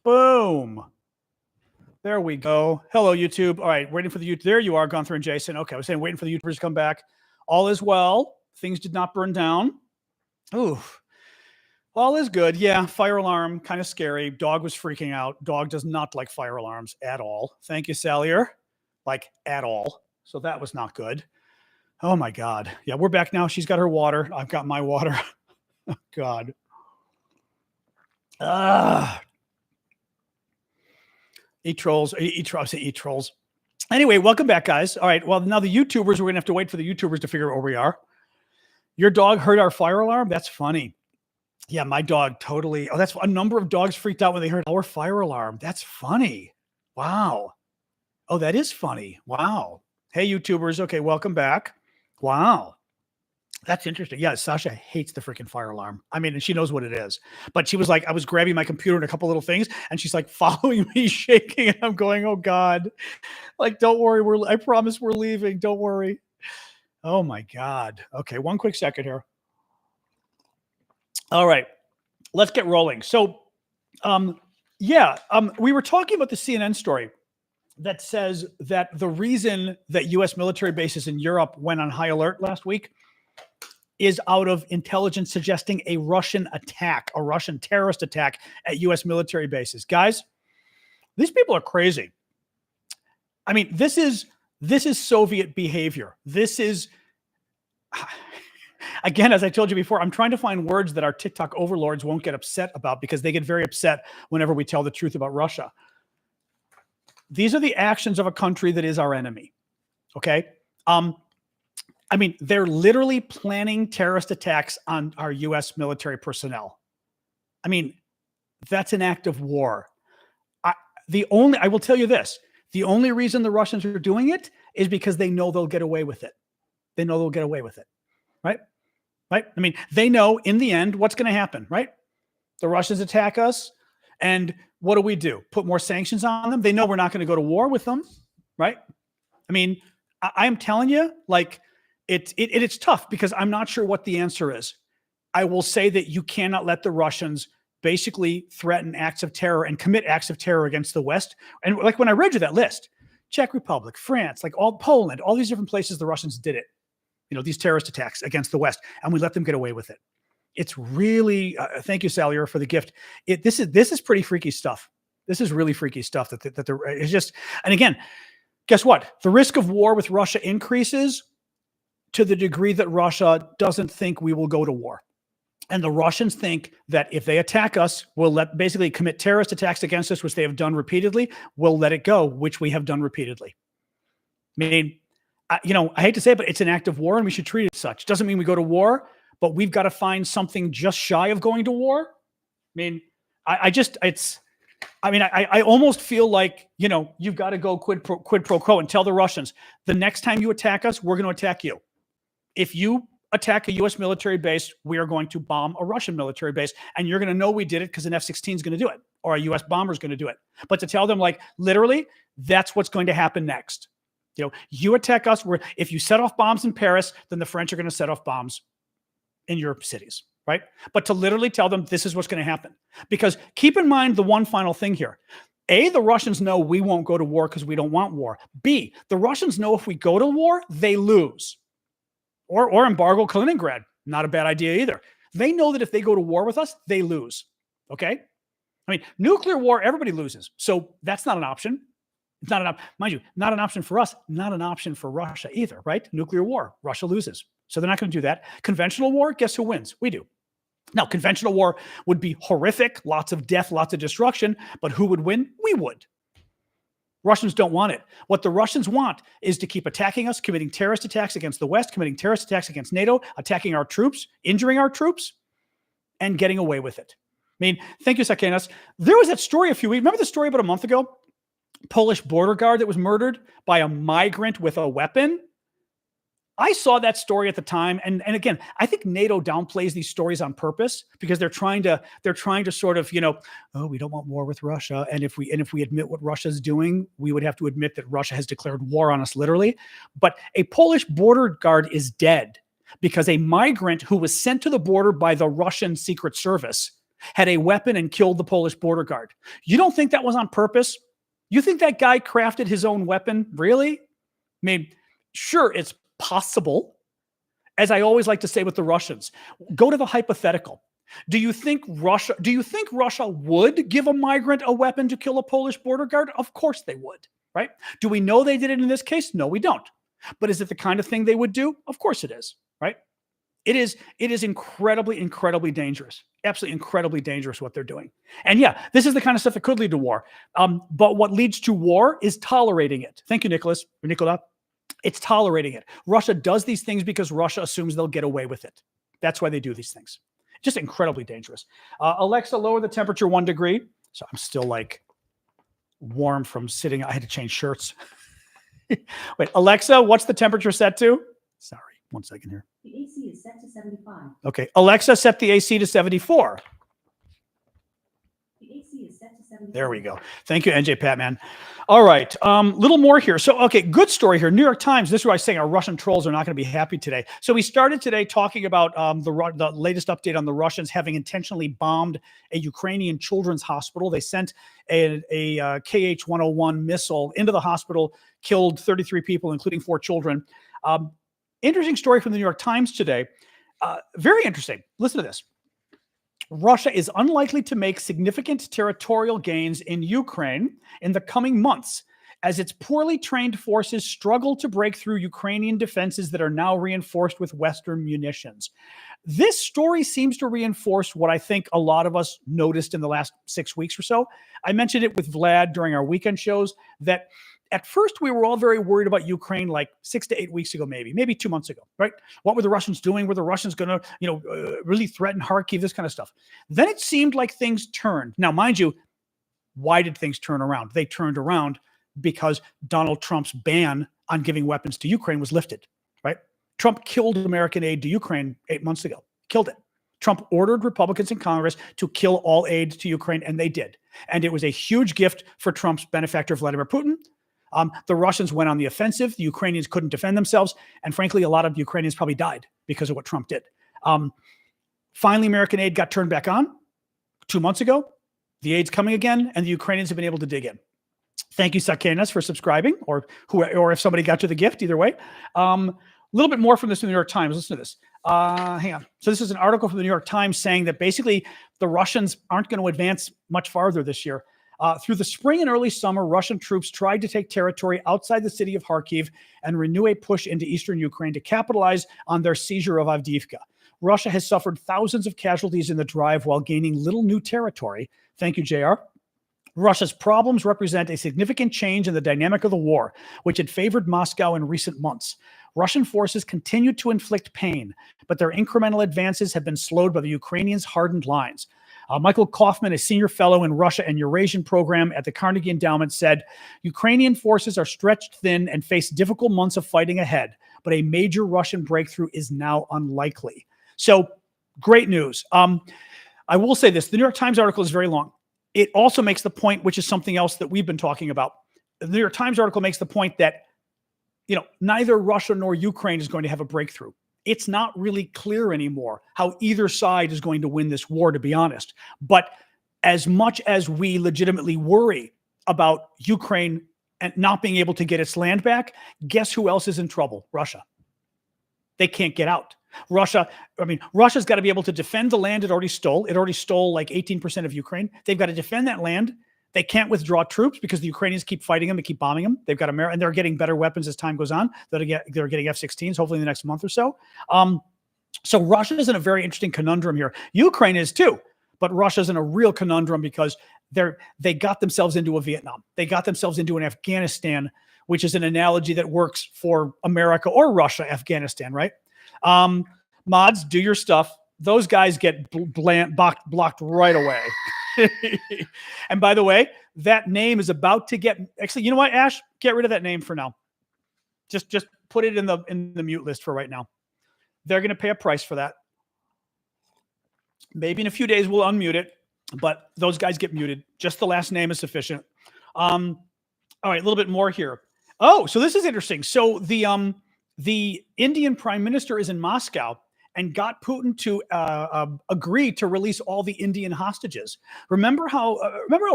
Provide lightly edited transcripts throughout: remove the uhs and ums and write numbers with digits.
Boom. There we go. Hello, YouTube. All right, waiting for the YouTube. There you are, Gunther and Jason. Okay, I was saying waiting for the YouTubers to come back. All is well. Things did not burn down. Ooh. All is good. Yeah, fire alarm, kind of scary. Dog was freaking out. Dog does not like fire alarms at all. Thank you, Salier. Like, at all. So that was not good. Oh, my God. Yeah, we're back now. She's got her water. I've got my water. Oh, God. Eat trolls. Eat trolls. Anyway, welcome back, guys. All right, well, now the YouTubers, we're going to have to wait for the YouTubers to figure out where we are. Your dog heard our fire alarm? That's funny. Yeah, my dog totally. Oh, that's a number of dogs freaked out when they heard our fire alarm. That's funny. Wow. Oh, that is funny. Wow. Hey, YouTubers. Okay, welcome back. Wow. That's interesting. Yeah, Sasha hates the freaking fire alarm. I mean, and she knows what it is. But she was like, I was grabbing my computer and a couple little things, and she's like following me, shaking, and I'm going, oh, God. Like, don't worry. I promise we're leaving. Don't worry. Oh, my God. Okay, one quick second here. All right, let's get rolling. So, we were talking about the CNN story that says that the reason that U.S. military bases in Europe went on high alert last week is out of intelligence suggesting a Russian attack, a Russian terrorist attack at U.S. military bases. Guys, these people are crazy. I mean, this is Soviet behavior. This is... Again, as I told you before, I'm trying to find words that our TikTok overlords won't get upset about because they get very upset whenever we tell the truth about Russia. These are the actions of a country that is our enemy. Okay? I mean, they're literally planning terrorist attacks on our U.S. military personnel. I mean, that's an act of war. I will tell you this. The only reason the Russians are doing it is because they know they'll get away with it. They know they'll get away with it. Right? Right? I mean, they know in the end what's going to happen, right? The Russians attack us, and what do? Put more sanctions on them? They know we're not going to go to war with them, right? I mean, I'm telling you, like, it's tough because I'm not sure what the answer is. I will say that you cannot let the Russians basically threaten acts of terror and commit acts of terror against the West. And like when I read you that list, Czech Republic, France, like all Poland, all these different places, the Russians did it. You know, these terrorist attacks against the West, and we let them get away with it. It's really, thank you, Salier, for the gift. This is pretty freaky stuff. This is really freaky stuff it's just, and again, guess what? The risk of war with Russia increases to the degree that Russia doesn't think we will go to war. And the Russians think that if they attack us, we'll basically commit terrorist attacks against us, which they have done repeatedly. We'll let it go, which we have done repeatedly. I mean, I hate to say it, but it's an act of war and we should treat it as such. Doesn't mean we go to war, but we've got to find something just shy of going to war. I mean, I almost feel like, you've got to go quid pro quo and tell the Russians, the next time you attack us, we're going to attack you. If you attack a U.S. military base, we are going to bomb a Russian military base. And you're going to know we did it because an F-16 is going to do it or a U.S. bomber is going to do it. But to tell them, like, literally, that's what's going to happen next. You attack us, if you set off bombs in Paris, then the French are going to set off bombs in your cities, right? But to literally tell them this is what's going to happen. Because keep in mind the one final thing here. A, the Russians know we won't go to war because we don't want war. B, the Russians know if we go to war, they lose. Or embargo Kaliningrad. Not a bad idea either. They know that if they go to war with us, they lose. Okay? I mean, nuclear war, everybody loses. So that's not an option. It's not an option, mind you, not an option for us, not an option for Russia either, right? Nuclear war, Russia loses. So they're not going to do that. Conventional war, guess who wins? We do. Now, conventional war would be horrific, lots of death, lots of destruction, but who would win? We would. Russians don't want it. What the Russians want is to keep attacking us, committing terrorist attacks against the West, committing terrorist attacks against NATO, attacking our troops, injuring our troops, and getting away with it. I mean, thank you, Sakanas. There was that story a few weeks. Remember the story about a month ago? Polish border guard that was murdered by a migrant with a weapon. I saw that story at the time, and again, I think NATO downplays these stories on purpose because they're trying to sort of, oh, we don't want war with Russia, and if we admit what Russia's doing, we would have to admit that Russia has declared war on us, literally. But a Polish border guard is dead because a migrant who was sent to the border by the Russian Secret Service had a weapon and killed the Polish border guard. You don't think that was on purpose? You think that guy crafted his own weapon? Really? I mean, sure, it's possible. As I always like to say with the Russians, go to the hypothetical. Do you think Russia would give a migrant a weapon to kill a Polish border guard? Of course they would, right? Do we know they did it in this case? No, we don't. But is it the kind of thing they would do? Of course it is, right? It is incredibly, incredibly dangerous. Absolutely incredibly dangerous what they're doing. And yeah, this is the kind of stuff that could lead to war. But what leads to war is tolerating it. Thank you, Nicholas. Or Nicola. It's tolerating it. Russia does these things because Russia assumes they'll get away with it. That's why they do these things. Just incredibly dangerous. Alexa, lower the temperature 1 degree. So I'm still like warm from sitting. I had to change shirts. Wait, Alexa, what's the temperature set to? Sorry, 1 second here. The AC is set to 75. Okay, Alexa, set the AC to 74. The AC is set to 75. There we go. Thank you, NJ Patman. All right, little more here. So, okay, good story here. New York Times, this is what I was saying, our Russian trolls are not going to be happy today. So we started today talking about the latest update on the Russians having intentionally bombed a Ukrainian children's hospital. They sent a KH-101 missile into the hospital, killed 33 people, including 4 children. Interesting story from the New York Times today. Very interesting. Listen to this. Russia is unlikely to make significant territorial gains in Ukraine in the coming months as its poorly trained forces struggle to break through Ukrainian defenses that are now reinforced with Western munitions. This story seems to reinforce what I think a lot of us noticed in the last 6 weeks or so. I mentioned it with Vlad during our weekend shows that at first, we were all very worried about Ukraine like 6 to 8 weeks ago, maybe 2 months ago, right? What were the Russians doing? Were the Russians going to, really threaten Kharkiv, this kind of stuff? Then it seemed like things turned. Now, mind you, why did things turn around? They turned around because Donald Trump's ban on giving weapons to Ukraine was lifted, right? Trump killed American aid to Ukraine 8 months ago, killed it. Trump ordered Republicans in Congress to kill all aid to Ukraine, and they did. And it was a huge gift for Trump's benefactor, Vladimir Putin. The Russians went on the offensive. The Ukrainians couldn't defend themselves. And frankly, a lot of Ukrainians probably died because of what Trump did. Finally, American aid got turned back on 2 months ago. The aid's coming again, and the Ukrainians have been able to dig in. Thank you, Sakenas, for subscribing, or if somebody got you the gift, either way. A little bit more from this in the New York Times. Listen to this. Hang on. So this is an article from the New York Times saying that basically the Russians aren't going to advance much farther this year. Through the spring and early summer, Russian troops tried to take territory outside the city of Kharkiv and renew a push into eastern Ukraine to capitalize on their seizure of Avdiivka. Russia has suffered thousands of casualties in the drive while gaining little new territory. Thank you, JR. Russia's problems represent a significant change in the dynamic of the war, which had favored Moscow in recent months. Russian forces continue to inflict pain, but their incremental advances have been slowed by the Ukrainians' hardened lines. Michael Kaufman, a senior fellow in Russia and Eurasian program at the Carnegie Endowment, said, Ukrainian forces are stretched thin and face difficult months of fighting ahead, but a major Russian breakthrough is now unlikely. So, great news. I will say this, the New York Times article is very long. It also makes the point, which is something else that we've been talking about. The New York Times article makes the point that, neither Russia nor Ukraine is going to have a breakthrough. It's not really clear anymore how either side is going to win this war, to be honest. But as much as we legitimately worry about Ukraine and not being able to get its land back, guess who else is in trouble? Russia. They can't get out. Russia's got to be able to defend the land it already stole. It already stole like 18% of Ukraine. They've got to defend that land. They can't withdraw troops because the Ukrainians keep fighting them and keep bombing them. They've got and they're getting better weapons as time goes on. They're getting F-16s hopefully in the next month or so. So Russia is in a very interesting conundrum here. Ukraine is too, but Russia's in a real conundrum because they got themselves into a Vietnam. They got themselves into an Afghanistan, which is an analogy that works for America or Russia, Afghanistan, right? Mods, do your stuff. Those guys get blocked right away. And by the way, that name is about to get, actually, you know what, Ash? Get rid of that name for now. Just put it in the mute list for right now. They're going to pay a price for that. Maybe in a few days we'll unmute it, but those guys get muted. Just the last name is sufficient. All right, a little bit more here. Oh, so this is interesting. So the Indian Prime Minister is in Moscow, and got Putin to agree to release all the Indian hostages. Remember how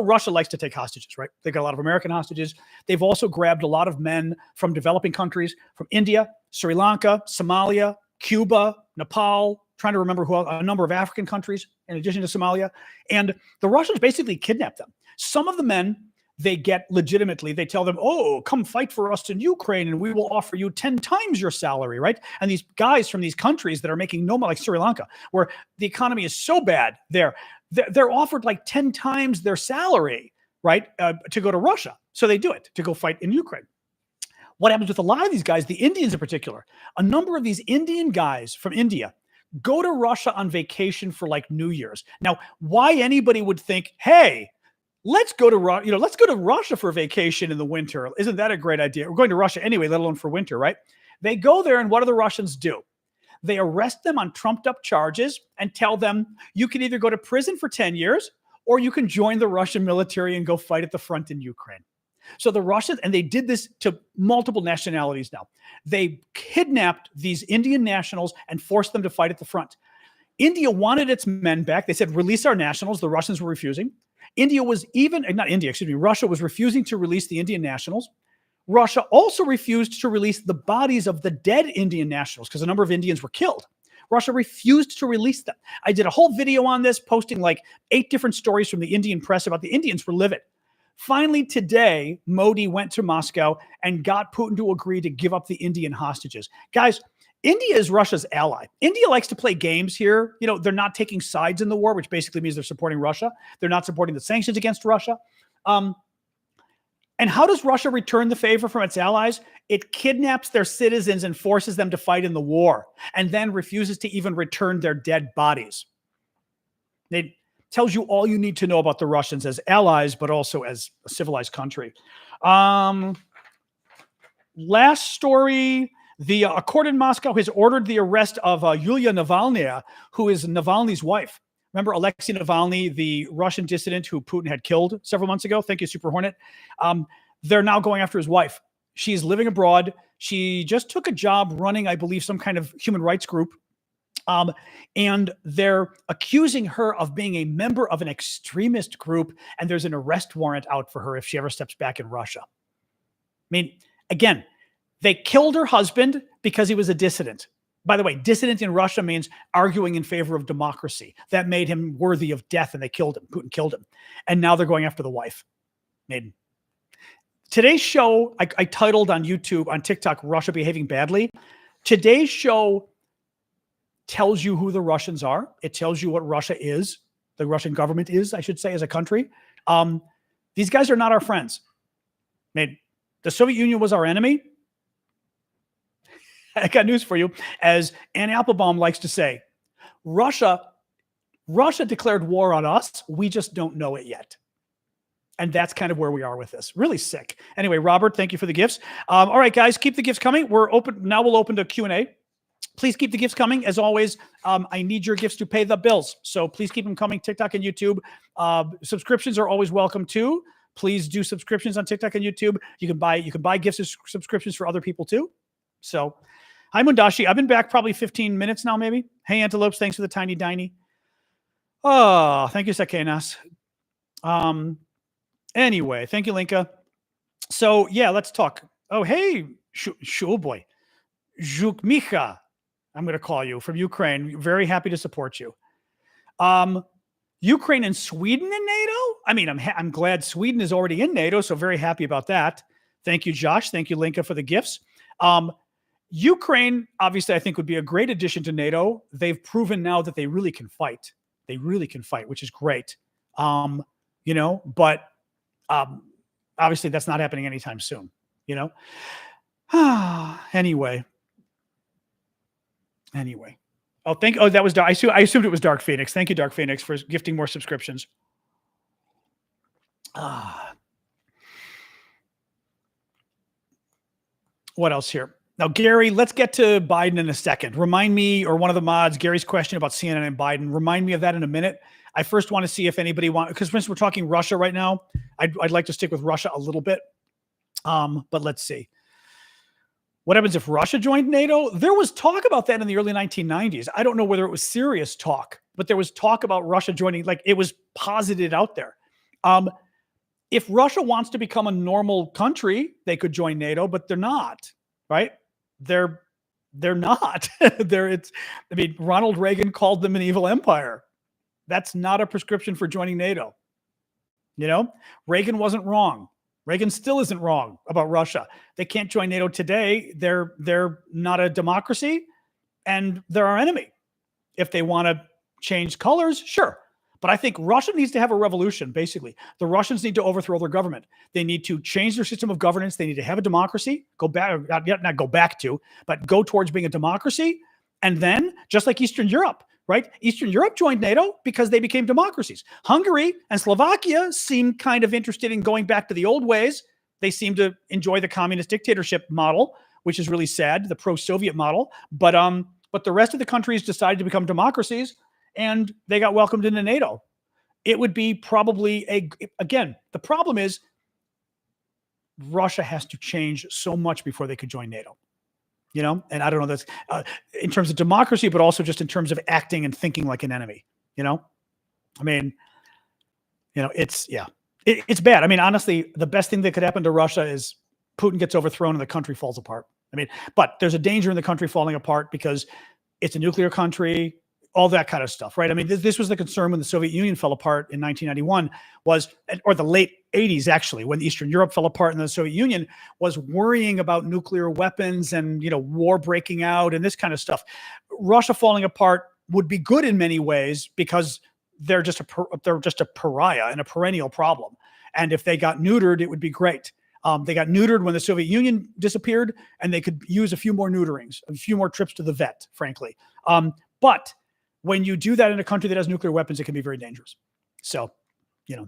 Russia likes to take hostages, right? They got a lot of American hostages. They've also grabbed a lot of men from developing countries, from India, Sri Lanka, Somalia, Cuba, Nepal, trying to remember a number of African countries in addition to Somalia. And the Russians basically kidnapped them. Some of the men they get legitimately, they tell them, oh, come fight for us in Ukraine and we will offer you 10 times your salary, right? And these guys from these countries that are making no money, like Sri Lanka, where the economy is so bad they're offered like 10 times their salary, right, to go to Russia. So they do it, to go fight in Ukraine. What happens with a lot of these guys, the Indians in particular, a number of these Indian guys from India go to Russia on vacation for like New Year's. Now, why anybody would think, hey, let's go to Russia for vacation in the winter. Isn't that a great idea? We're going to Russia anyway, let alone for winter, right? They go there, and what do the Russians do? They arrest them on trumped up charges and tell them, you can either go to prison for 10 years or you can join the Russian military and go fight at the front in Ukraine. So the Russians, and they did this to multiple nationalities now, they kidnapped these Indian nationals and forced them to fight at the front. India wanted its men back. They said, release our nationals. The Russians were refusing. Russia was refusing to release the Indian nationals. Russia also refused to release the bodies of the dead Indian nationals because a number of Indians were killed. Russia refused to release them. I did a whole video on this, posting like 8 different stories from the Indian press about the Indians were livid. Finally, today, Modi went to Moscow and got Putin to agree to give up the Indian hostages. Guys, India is Russia's ally. India likes to play games here. You know, they're not taking sides in the war, which basically means they're supporting Russia. They're not supporting the sanctions against Russia. And how does Russia return the favor from its allies? It kidnaps their citizens and forces them to fight in the war, and then refuses to even return their dead bodies. It tells you all you need to know about the Russians as allies, but also as a civilized country. Last story. A court in Moscow has ordered the arrest of Yulia Navalnaya, who is Navalny's wife. Remember Alexei Navalny, the Russian dissident who Putin had killed several months ago? Thank you, Super Hornet. They're now going after his wife. She's living abroad. She just took a job running, I believe, some kind of human rights group. And they're accusing her of being a member of an extremist group, and there's an arrest warrant out for her if she ever steps back in Russia. I mean, again, they killed her husband because he was a dissident. By the way, dissident in Russia means arguing in favor of democracy. That made him worthy of death, and they killed him. Putin killed him. And now they're going after the wife. Today's show, I titled on YouTube, on TikTok, Russia Behaving Badly. Today's show tells you who the Russians are. It tells you what Russia is. The Russian government is, I should say, as a country. These guys are not our friends. The Soviet Union was our enemy. I got news for you. As Ann Applebaum likes to say, Russia declared war on us. We just don't know it yet. And that's kind of where we are with this. Really sick. Anyway, Robert, thank you for the gifts. All right, guys, keep the gifts coming. We'll open to Q&A. Please keep the gifts coming. As always, I need your gifts to pay the bills. So please keep them coming, TikTok and YouTube. Subscriptions are always welcome too. Please do subscriptions on TikTok and YouTube. You can buy gifts as subscriptions for other people too. So, hi Mundashi. I've been back probably 15 minutes now, maybe. Hey Antelopes, thanks for the tiny diny. Oh, thank you, Sakenas. Anyway, thank you, Linka. So yeah, let's talk. Oh, hey, boy, Zhukmicha. I'm going to call you from Ukraine. Very happy to support you. Ukraine and Sweden in NATO? I mean, I'm glad Sweden is already in NATO, so very happy about that. Thank you, Josh. Thank you, Linka, for the gifts. Ukraine, obviously, I think would be a great addition to NATO. They've proven now that they really can fight. They really can fight, which is great. But obviously that's not happening anytime soon, Anyway. That was Dark. I assumed it was Dark Phoenix. Thank you, Dark Phoenix, for gifting more subscriptions. What else here? Now, Gary, let's get to Biden in a second. Remind me, or one of the mods, Gary's question about CNN and Biden. Remind me of that in a minute. I first want to see if anybody because since we're talking Russia right now, I'd like to stick with Russia a little bit. But let's see. What happens if Russia joined NATO? There was talk about that in the early 1990s. I don't know whether it was serious talk, but there was talk about Russia joining, like it was posited out there. If Russia wants to become a normal country, they could join NATO, but they're not, right? They're not. I mean, Ronald Reagan called them an evil empire. That's not a prescription for joining NATO. You know, Reagan wasn't wrong. Reagan still isn't wrong about Russia. They can't join NATO today. They're not a democracy, and they're our enemy. If they want to change colors, sure. But I think Russia needs to have a revolution, basically. The Russians need to overthrow their government. They need to change their system of governance. They need to have a democracy, go back, not go back to, but go towards being a democracy. And then, just like Eastern Europe, right? Eastern Europe joined NATO because they became democracies. Hungary and Slovakia seem kind of interested in going back to the old ways. They seem to enjoy the communist dictatorship model, which is really sad, the pro-Soviet model. But the rest of the countries decided to become democracies, and they got welcomed into NATO. It would be probably again, the problem is Russia has to change so much before they could join NATO. You know, and I don't know, that's in terms of democracy, but also just in terms of acting and thinking like an enemy. You know, I mean, you know, it's bad. I mean, honestly, the best thing that could happen to Russia is Putin gets overthrown and the country falls apart. I mean, but there's a danger in the country falling apart because it's a nuclear country, all that kind of stuff, right? I mean, this was the concern when the Soviet Union fell apart in 1991 or the late 80s, actually, when Eastern Europe fell apart and the Soviet Union, was worrying about nuclear weapons and, you know, war breaking out and this kind of stuff. Russia falling apart would be good in many ways because they're just a pariah and a perennial problem. And if they got neutered, it would be great. They got neutered when the Soviet Union disappeared, and they could use a few more neuterings, a few more trips to the vet, frankly. But when you do that in a country that has nuclear weapons, it can be very dangerous. So, you know,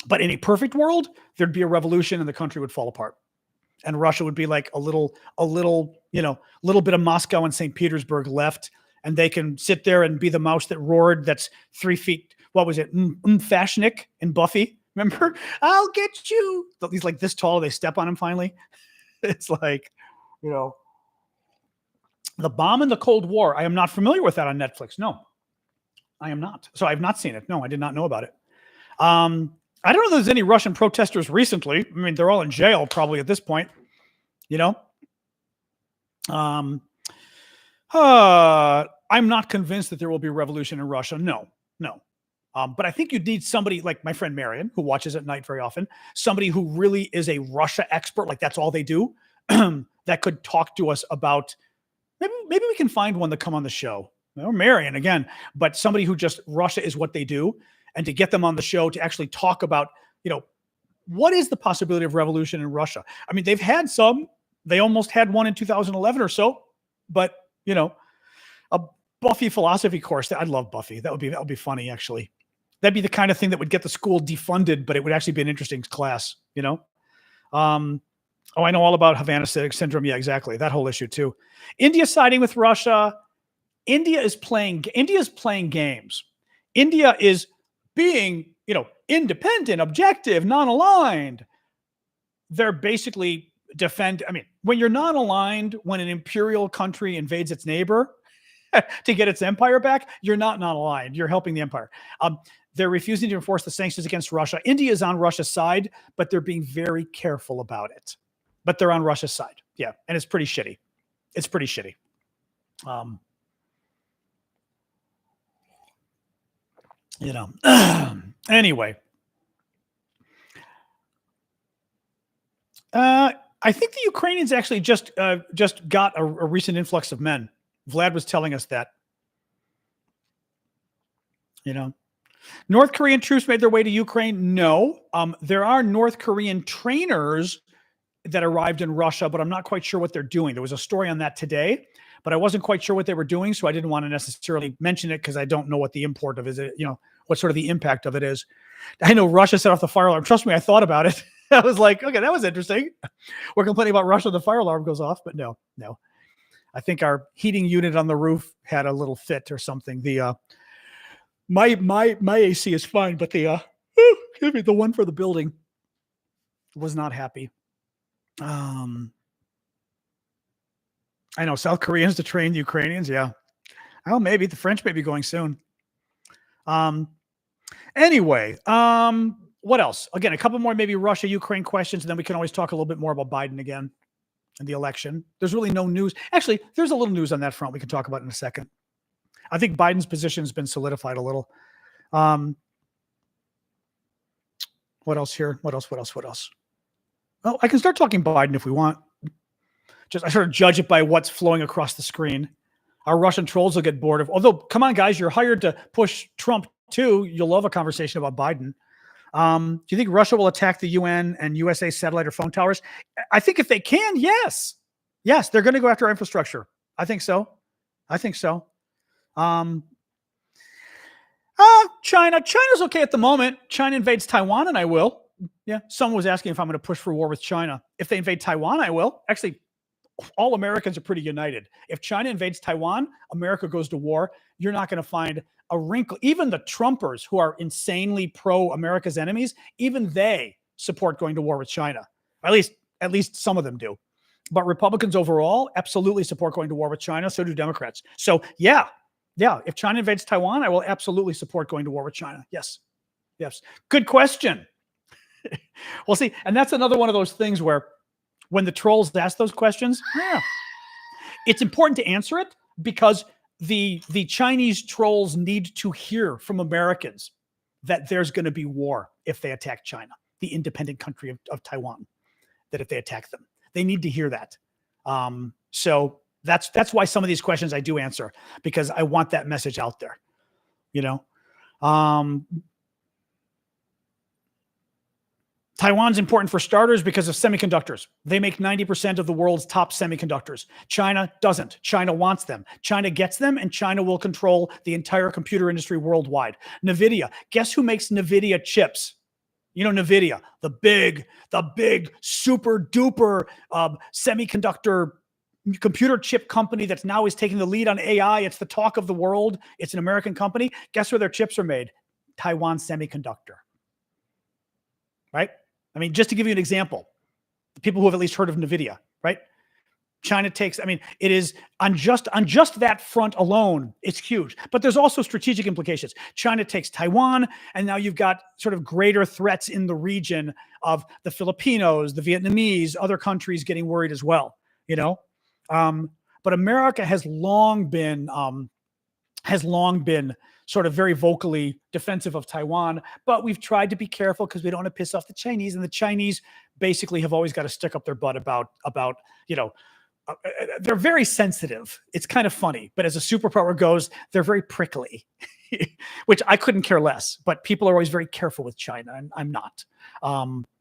but in a perfect world, there'd be a revolution and the country would fall apart. And Russia would be like a little, you know, little bit of Moscow and St. Petersburg left. And they can sit there and be the mouse that roared. That's 3 feet. What was it? Fashnik and Buffy. Remember? I'll get you. He's like this tall. They step on him finally. It's like, you know, The Bomb in the Cold War. I am not familiar with that on Netflix. No, I am not. So I've not seen it. No, I did not know about it. I don't know if there's any Russian protesters recently. I mean, they're all in jail probably at this point, you know? I'm not convinced that there will be a revolution in Russia. No. But I think you need somebody like my friend Marion, who watches at night very often, somebody who really is a Russia expert, like that's all they do, that could talk to us about, maybe we can find one to come on the show. Or Marion again, but somebody who just Russia is what they do, and to get them on the show to actually talk about, you know, what is the possibility of revolution in Russia? I mean, they've had some, they almost had one in 2011 or so, but you know, a Buffy philosophy course. I'd love Buffy. That would be funny, actually. That'd be the kind of thing that would get the school defunded, but it would actually be an interesting class, you know? I know all about Havana syndrome. Yeah, exactly. That whole issue too. India siding with Russia. India is playing games. India is being, you know, independent, objective, non-aligned. They're basically when you're non-aligned, when an imperial country invades its neighbor to get its empire back, you're not non-aligned. You're helping the empire. They're refusing to enforce the sanctions against Russia. India is on Russia's side, but they're being very careful about it. But they're on Russia's side. Yeah. And it's pretty shitty. You know, anyway, I think the Ukrainians actually just got a recent influx of men. Vlad was telling us that, you know, North Korean troops made their way to Ukraine. No, there are North Korean trainers that arrived in Russia, but I'm not quite sure what they're doing. There was a story on that today, but I wasn't quite sure what they were doing. So I didn't want to necessarily mention it because I don't know what the import of it, you know, what sort of the impact of it is. I know Russia set off the fire alarm. Trust me, I thought about it. I was like, okay, that was interesting. We're complaining about Russia, the fire alarm goes off, but no. I think our heating unit on the roof had a little fit or something. The my AC is fine, but the one for the building was not happy. I know South Koreans to train the Ukrainians. Yeah. Oh, maybe the French may be going soon. Anyway, what else? Again, a couple more maybe Russia, Ukraine questions, and then we can always talk a little bit more about Biden again and the election. There's really no news. Actually, there's a little news on that front we can talk about in a second. I think Biden's position has been solidified a little. What else here? What else? Oh, I can start talking Biden if we want. I sort of judge it by what's flowing across the screen. Our Russian trolls will get bored of, although, come on, guys, you're hired to push Trump too. You'll love a conversation about Biden. Do you think Russia will attack the UN and USA satellite or phone towers? I think if they can, yes. Yes, they're going to go after our infrastructure. I think so. China's okay at the moment. China invades Taiwan, and I will. Yeah, someone was asking if I'm going to push for war with China. If they invade Taiwan, I will. Actually, all Americans are pretty united. If China invades Taiwan, America goes to war. You're not going to find a wrinkle. Even the Trumpers, who are insanely pro-America's enemies, even they support going to war with China. At least some of them do. But Republicans overall absolutely support going to war with China. So do Democrats. So yeah. If China invades Taiwan, I will absolutely support going to war with China. Yes. Good question. We'll see. And that's another one of those things where when the trolls ask those questions, it's important to answer it because the Chinese trolls need to hear from Americans that there's going to be war if they attack China, the independent country of Taiwan, that if they attack them, they need to hear that. So that's why some of these questions I do answer, because I want that message out there, Taiwan's important for starters because of semiconductors. They make 90% of the world's top semiconductors. China doesn't. China wants them. China gets them, and China will control the entire computer industry worldwide. NVIDIA. Guess who makes NVIDIA chips? NVIDIA, the big super duper semiconductor computer chip company that's now is taking the lead on AI. It's the talk of the world. It's an American company. Guess where their chips are made? Taiwan Semiconductor. Right? I mean, just to give you an example, the people who have at least heard of NVIDIA, right? China takes, it is on just that front alone, it's huge. But there's also strategic implications. China takes Taiwan, and now you've got sort of greater threats in the region of the Filipinos, the Vietnamese, other countries getting worried as well, But America has long been sort of very vocally defensive of Taiwan, but we've tried to be careful because we don't want to piss off the Chinese, and the Chinese basically have always got to stick up their butt about they're very sensitive. It's kind of funny, but as a superpower goes, they're very prickly, which I couldn't care less, but people are always very careful with China, and I'm not,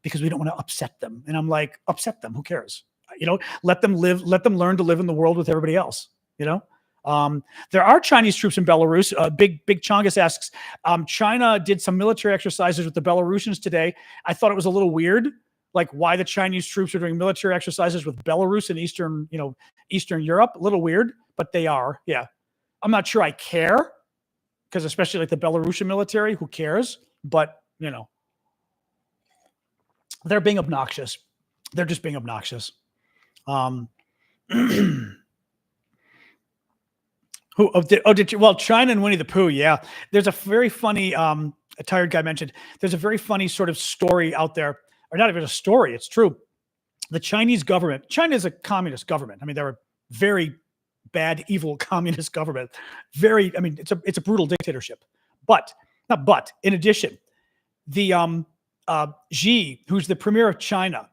because we don't want to upset them. And I'm like, upset them, who cares? Let them learn to live in the world with everybody else, There are Chinese troops in Belarus. Big Chongus asks, China did some military exercises with the Belarusians today. I thought it was a little weird, like why the Chinese troops are doing military exercises with Belarus and Eastern Europe. A little weird, but they are. Yeah. I'm not sure I care, because especially like the Belarusian military, who cares? But, they're being obnoxious. They're just being obnoxious. Well, China and Winnie the Pooh. Yeah. There's a very funny, a tired guy mentioned, there's a very funny sort of story out there, or not even a story. It's true. The Chinese government, China is a communist government. They're a very bad, evil communist government. It's a brutal dictatorship, in addition, the, Xi, who's the premier of China,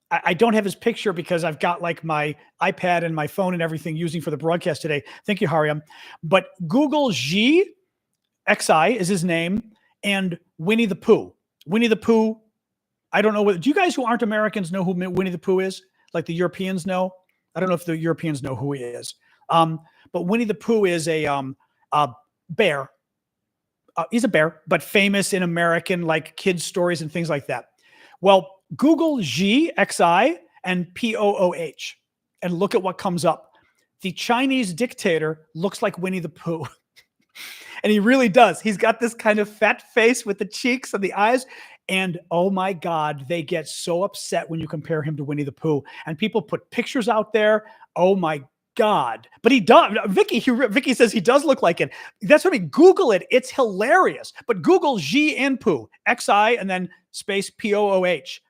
I don't have his picture because I've got like my iPad and my phone and everything using for the broadcast today. Thank you, Hariam. But Google Xi, XI is his name, and Winnie the Pooh. Winnie the Pooh, I don't know do you guys who aren't Americans know who Winnie the Pooh is? Like the Europeans know? I don't know if the Europeans know who he is. But Winnie the Pooh is a bear. He's a bear, but famous in American like kids stories and things like that. Well, Google Xi, XI, and POOH, and look at what comes up. The Chinese dictator looks like Winnie the Pooh. And he really does. He's got this kind of fat face with the cheeks and the eyes. And oh my God, they get so upset when you compare him to Winnie the Pooh. And people put pictures out there. Oh my God. But he does. Vicky says he does look like it. That's what I mean. Google it. It's hilarious. But Google Xi and Pooh, XI and then space POOH.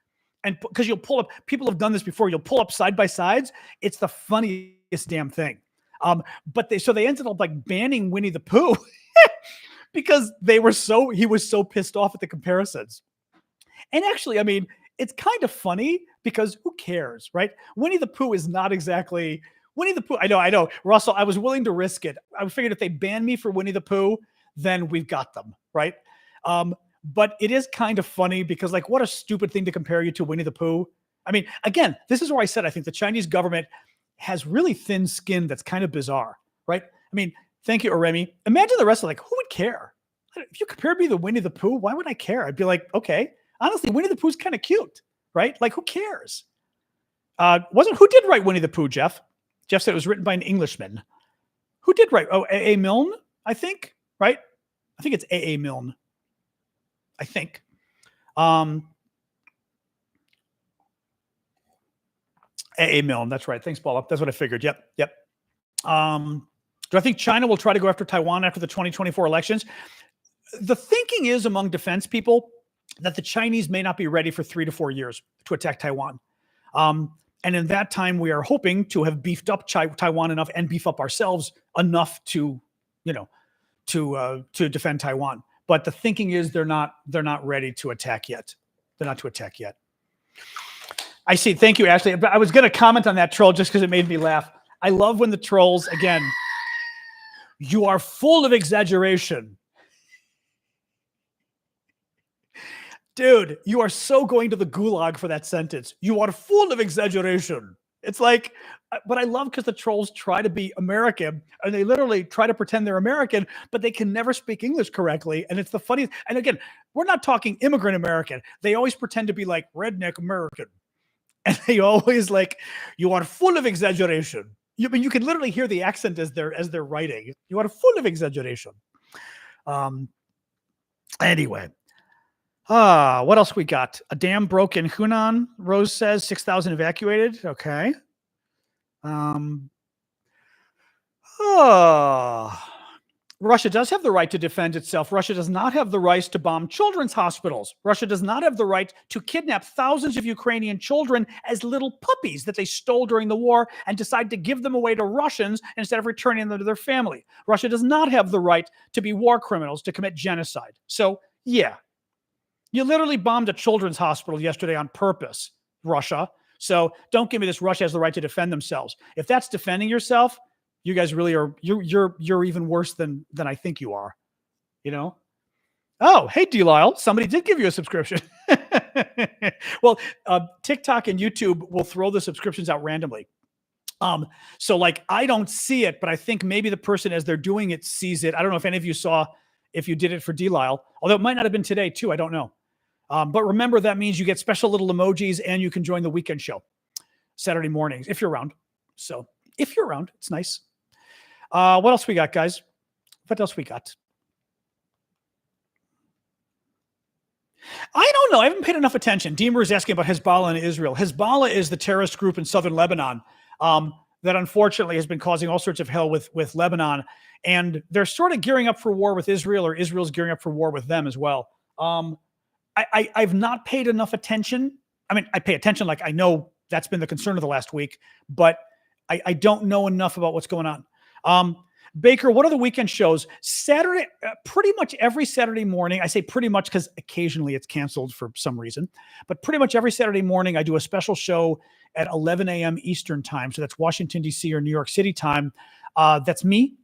And because you'll pull up, people have done this before. You'll pull up side by sides. It's the funniest damn thing. But they ended up like banning Winnie the Pooh because he was so pissed off at the comparisons. And actually, I mean, it's kind of funny because who cares, right? Winnie the Pooh is not exactly Winnie the Pooh. I know. Russell, I was willing to risk it. I figured if they ban me for Winnie the Pooh, then we've got them, right? But it is kind of funny because, like, what a stupid thing to compare you to Winnie the Pooh. I mean, again, this is where I said I think the Chinese government has really thin skin that's kind of bizarre, right? I mean, thank you, Remy. Imagine the rest of, like, who would care? If you compared me to Winnie the Pooh, why would I care? I'd be like, okay. Honestly, Winnie the Pooh's kind of cute, right? Like, who cares? Who did write Winnie the Pooh, Jeff? Jeff said it was written by an Englishman. Who did write? Oh, A.A. Milne, I think, right? I think it's A.A. Milne. I think. A.A. Milne, that's right. Thanks, Paula. That's what I figured. Yep. Do I think China will try to go after Taiwan after the 2024 elections? The thinking is among defense people that the Chinese may not be ready for 3 to 4 years to attack Taiwan. And in that time, we are hoping to have beefed up Taiwan enough and beef up ourselves enough to defend Taiwan. But the thinking is they're not ready to attack yet. They're not to attack yet. I see. Thank you, Ashley. But I was going to comment on that troll just because it made me laugh. I love when the trolls, again, you are full of exaggeration. Dude, you are so going to the gulag for that sentence. You are full of exaggeration. It's like, but I love because the trolls try to be American and they literally try to pretend they're American, but they can never speak English correctly. And it's the funniest. And again, we're not talking immigrant American. They always pretend to be like redneck American. And they always like, you are full of exaggeration. I mean, you can literally hear the accent as they're writing. You are full of exaggeration. Anyway. What else we got? A dam broke in Hunan, Rose says. 6,000 evacuated. Okay. Russia does have the right to defend itself. Russia does not have the right to bomb children's hospitals. Russia does not have the right to kidnap thousands of Ukrainian children as little puppies that they stole during the war and decide to give them away to Russians instead of returning them to their family. Russia does not have the right to be war criminals, to commit genocide. So, yeah. You literally bombed a children's hospital yesterday on purpose, Russia. So don't give me this. Russia has the right to defend themselves. If that's defending yourself, you guys really are. You're even worse than I think you are. You know. Oh, hey, D-Lyle. Somebody did give you a subscription. Well, TikTok and YouTube will throw the subscriptions out randomly. So like I don't see it, but I think maybe the person as they're doing it sees it. I don't know if any of you saw if you did it for D-Lyle, although it might not have been today too. I don't know. But remember, that means you get special little emojis and you can join the weekend show Saturday mornings if you're around. So if you're around, it's nice. What else we got, guys? What else we got? I don't know. I haven't paid enough attention. Deemer is asking about Hezbollah in Israel. Hezbollah is the terrorist group in southern Lebanon that unfortunately has been causing all sorts of hell with Lebanon. And they're sort of gearing up for war with Israel, or Israel's gearing up for war with them as well. I've not paid enough attention. I mean, I pay attention, like I know that's been the concern of the last week, but I don't know enough about what's going on. Baker, what are the weekend shows? Saturday, pretty much every Saturday morning. I say pretty much because occasionally it's canceled for some reason, but pretty much every Saturday morning I do a special show at 11 a.m. Eastern time. So that's Washington, D.C. or New York City time. That's me.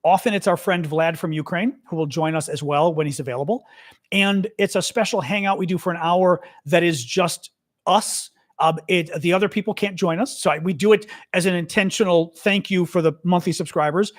Often it's our friend Vlad from Ukraine who will join us as well when he's available. And it's a special hangout we do for an hour that is just us. The other people can't join us. So we do it as an intentional thank you for the monthly subscribers.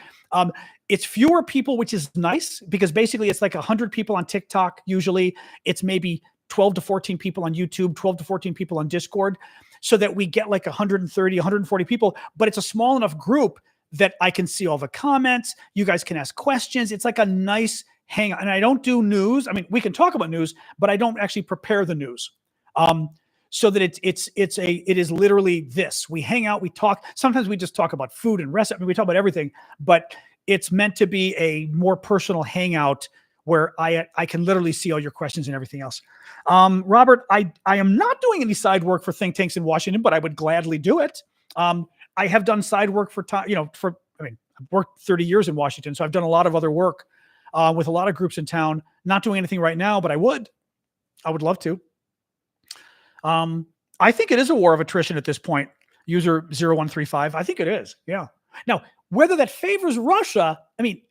It's fewer people, which is nice because basically it's like 100 people on TikTok. Usually it's maybe 12 to 14 people on YouTube, 12 to 14 people on Discord, so that we get like 130, 140 people. But it's a small enough group that I can see all the comments. You guys can ask questions. It's like a nice hangout. And I don't do news. I mean, we can talk about news, but I don't actually prepare the news. so that it is literally this. We hang out, we talk. Sometimes we just talk about food and recipe. I mean, we talk about everything, but it's meant to be a more personal hangout where I can literally see all your questions and everything else. Robert, I am not doing any side work for think tanks in Washington, but I would gladly do it. I have done side work for time, I've worked 30 years in Washington, so I've done a lot of other work with a lot of groups in town. Not doing anything right now, but I would love to. I think it is a war of attrition at this point. User 0135. I think it is. Yeah. Now, whether that favors Russia, I mean,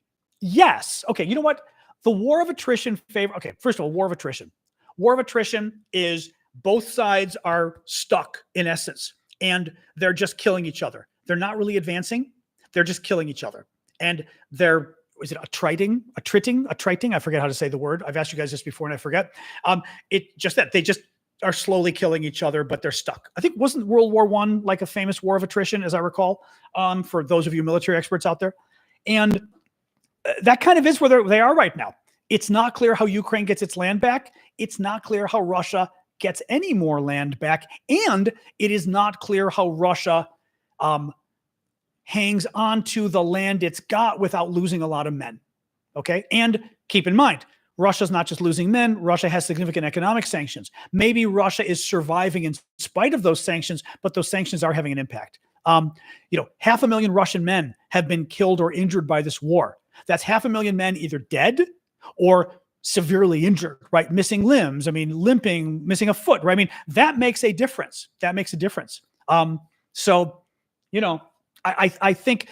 yes. Okay. You know what? The war of attrition okay. First of all, war of attrition. War of attrition is both sides are stuck in essence, and they're just killing each other. They're not really advancing. They're just killing each other. And is it attriting? I forget how to say the word. I've asked you guys this before and I forget. They just are slowly killing each other, but they're stuck. I think wasn't World War I like a famous war of attrition, as I recall, for those of you military experts out there. And that kind of is where they are right now. It's not clear how Ukraine gets its land back. It's not clear how Russia gets any more land back. And it is not clear how Russia hangs on to the land it's got without losing a lot of men. Okay. And keep in mind, Russia's not just losing men. Russia has significant economic sanctions. Maybe Russia is surviving in spite of those sanctions, but those sanctions are having an impact. 500,000 Russian men have been killed or injured by this war. That's 500,000 men either dead or severely injured, right? Missing limbs. I mean, limping, missing a foot, right? I mean, that makes a difference. I think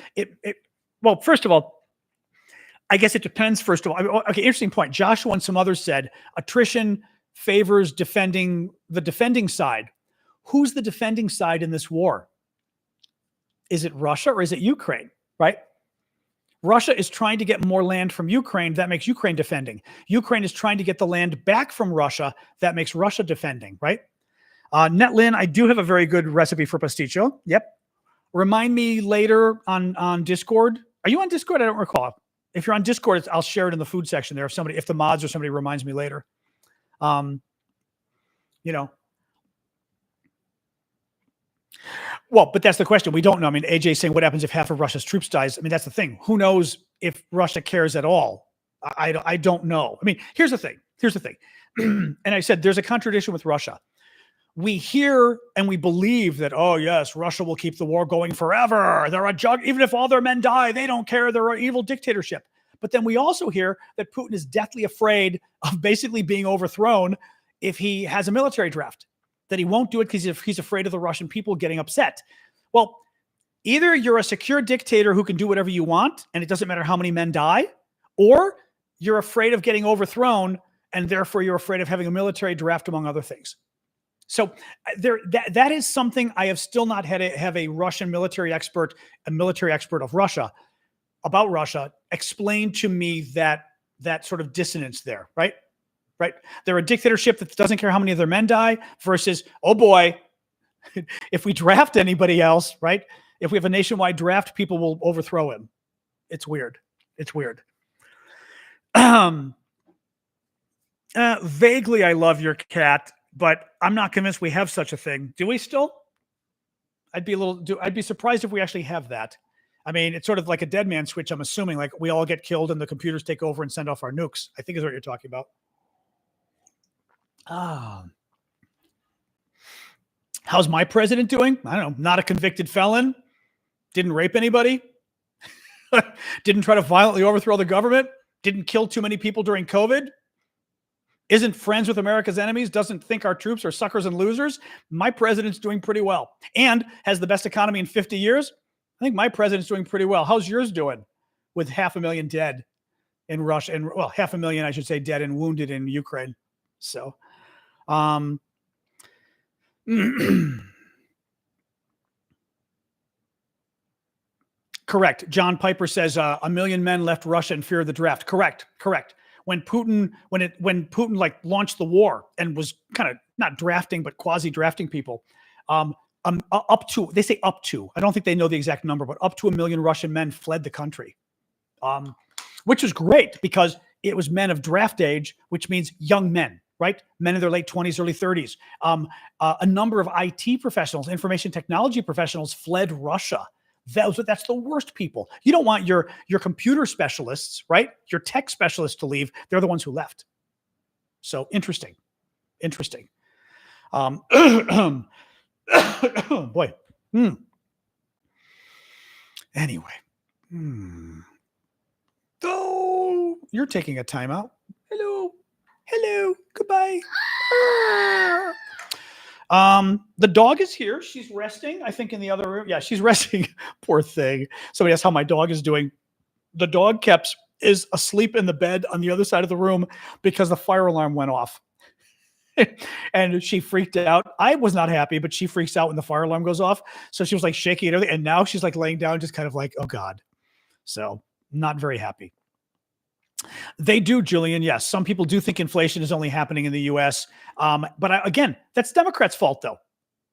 well, first of all, I guess it depends. First of all, okay, interesting point. Joshua and some others said attrition favors the defending side. Who's the defending side in this war? Is it Russia or is it Ukraine, right? Russia is trying to get more land from Ukraine. That makes Ukraine defending. Ukraine is trying to get the land back from Russia. That makes Russia defending, right? Netlin, I do have a very good recipe for pasticcio. Yep. Remind me later on Discord. Are you on Discord? I don't recall. If you're on Discord, I'll share it in the food section there. If the mods or somebody reminds me later. Well, but that's the question. We don't know. I mean, AJ saying what happens if half of Russia's troops dies. I mean, that's the thing. Who knows if Russia cares at all? I don't know. I mean, here's the thing. And I said, there's a contradiction with Russia. We hear and we believe that, oh yes, Russia will keep the war going forever. They're a jug. Even if all their men die, they don't care. They're an evil dictatorship. But then we also hear that Putin is deathly afraid of basically being overthrown if he has a military draft, that he won't do it because he's afraid of the Russian people getting upset. Well, either you're a secure dictator who can do whatever you want, and it doesn't matter how many men die, or you're afraid of getting overthrown, and therefore you're afraid of having a military draft, among other things. So that is something I have still not have a Russian military expert, a military expert of Russia, about Russia, explain to me that sort of dissonance there, right? Right? They're a dictatorship that doesn't care how many of their men die versus, oh boy, if we draft anybody else, right? If we have a nationwide draft, people will overthrow him. It's weird. Vaguely, I love your cat, but I'm not convinced we have such a thing. Do we still? I'd be surprised if we actually have that. I mean, it's sort of like a dead man switch. I'm assuming like we all get killed and the computers take over and send off our nukes, I think is what you're talking about. How's my president doing? I don't know. Not a convicted felon. Didn't rape anybody. Didn't try to violently overthrow the government. Didn't kill too many people during COVID. Isn't friends with America's enemies. Doesn't think our troops are suckers and losers. My president's doing pretty well and has the best economy in 50 years. I think my president's doing pretty well. How's yours doing with 500,000 dead in Russia? And well, 500,000, I should say, dead and wounded in Ukraine. So, correct. John Piper says 1 million men left Russia in fear of the draft. Correct. When Putin like launched the war and was kind of not drafting but quasi drafting people, up to, I don't think they know the exact number, but up to 1 million Russian men fled the country, which was great because it was men of draft age, which means young men, right? Men in their late 20s, early 30s. A number of IT professionals, information technology professionals fled Russia. That's the worst people. You don't want your computer specialists, right? Your tech specialists to leave. They're the ones who left. So interesting. Boy. Anyway. Oh, you're taking a timeout. Hello. Goodbye. The dog is here. She's resting, I think, in the other room. Yeah, she's resting. Poor thing. Somebody asked how my dog is doing. The dog is asleep in the bed on the other side of the room because the fire alarm went off. And she freaked out. I was not happy, but she freaks out when the fire alarm goes off. So she was like shaking and everything. And now she's like laying down, just kind of like, oh God. So not very happy. They do, Julian. Yes. Some people do think inflation is only happening in the US. But again, that's Democrats' fault though.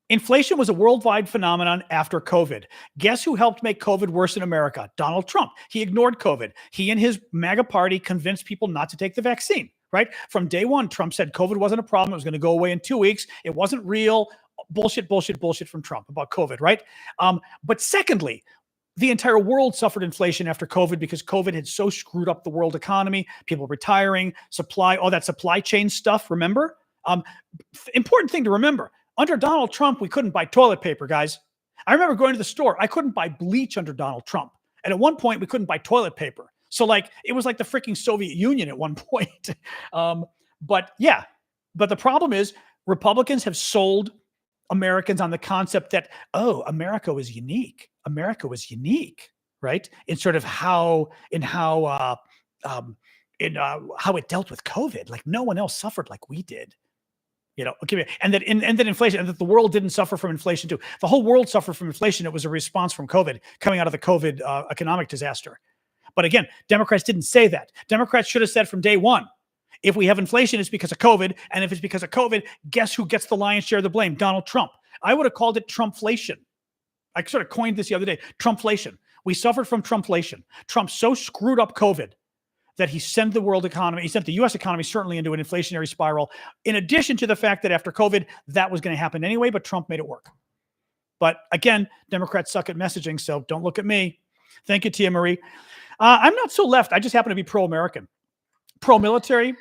Inflation was a worldwide phenomenon after COVID. Guess who helped make COVID worse in America? Donald Trump. He ignored COVID. He and his MAGA party convinced people not to take the vaccine, right? From day one, Trump said COVID wasn't a problem. It was going to go away in 2 weeks. It wasn't real. Bullshit from Trump about COVID, right? But secondly, the entire world suffered inflation after COVID because COVID had so screwed up the world economy, people retiring, all that supply chain stuff, remember? Important thing to remember. Under Donald Trump, we couldn't buy toilet paper, guys. I remember going to the store. I couldn't buy bleach under Donald Trump. And at one point, we couldn't buy toilet paper. So it was like the freaking Soviet Union at one point. But the problem is Republicans have sold Americans on the concept that, oh, America was unique, right? In sort of how it dealt with COVID. Like no one else suffered like we did. Okay, and that inflation, and that the world didn't suffer from inflation too. The whole world suffered from inflation. It was a response from COVID, coming out of the COVID economic disaster. But again, Democrats didn't say that. Democrats should have said from day one, if we have inflation, it's because of COVID. And if it's because of COVID, guess who gets the lion's share of the blame? Donald Trump. I would have called it Trumpflation. I sort of coined this the other day, Trumpflation. We suffered from Trumpflation. Trump so screwed up COVID that he sent the U.S. economy certainly into an inflationary spiral, in addition to the fact that after COVID, that was going to happen anyway, but Trump made it work. But again, Democrats suck at messaging, so don't look at me. Thank you, Tia Marie. I'm not so left. I just happen to be pro-American. Pro-military,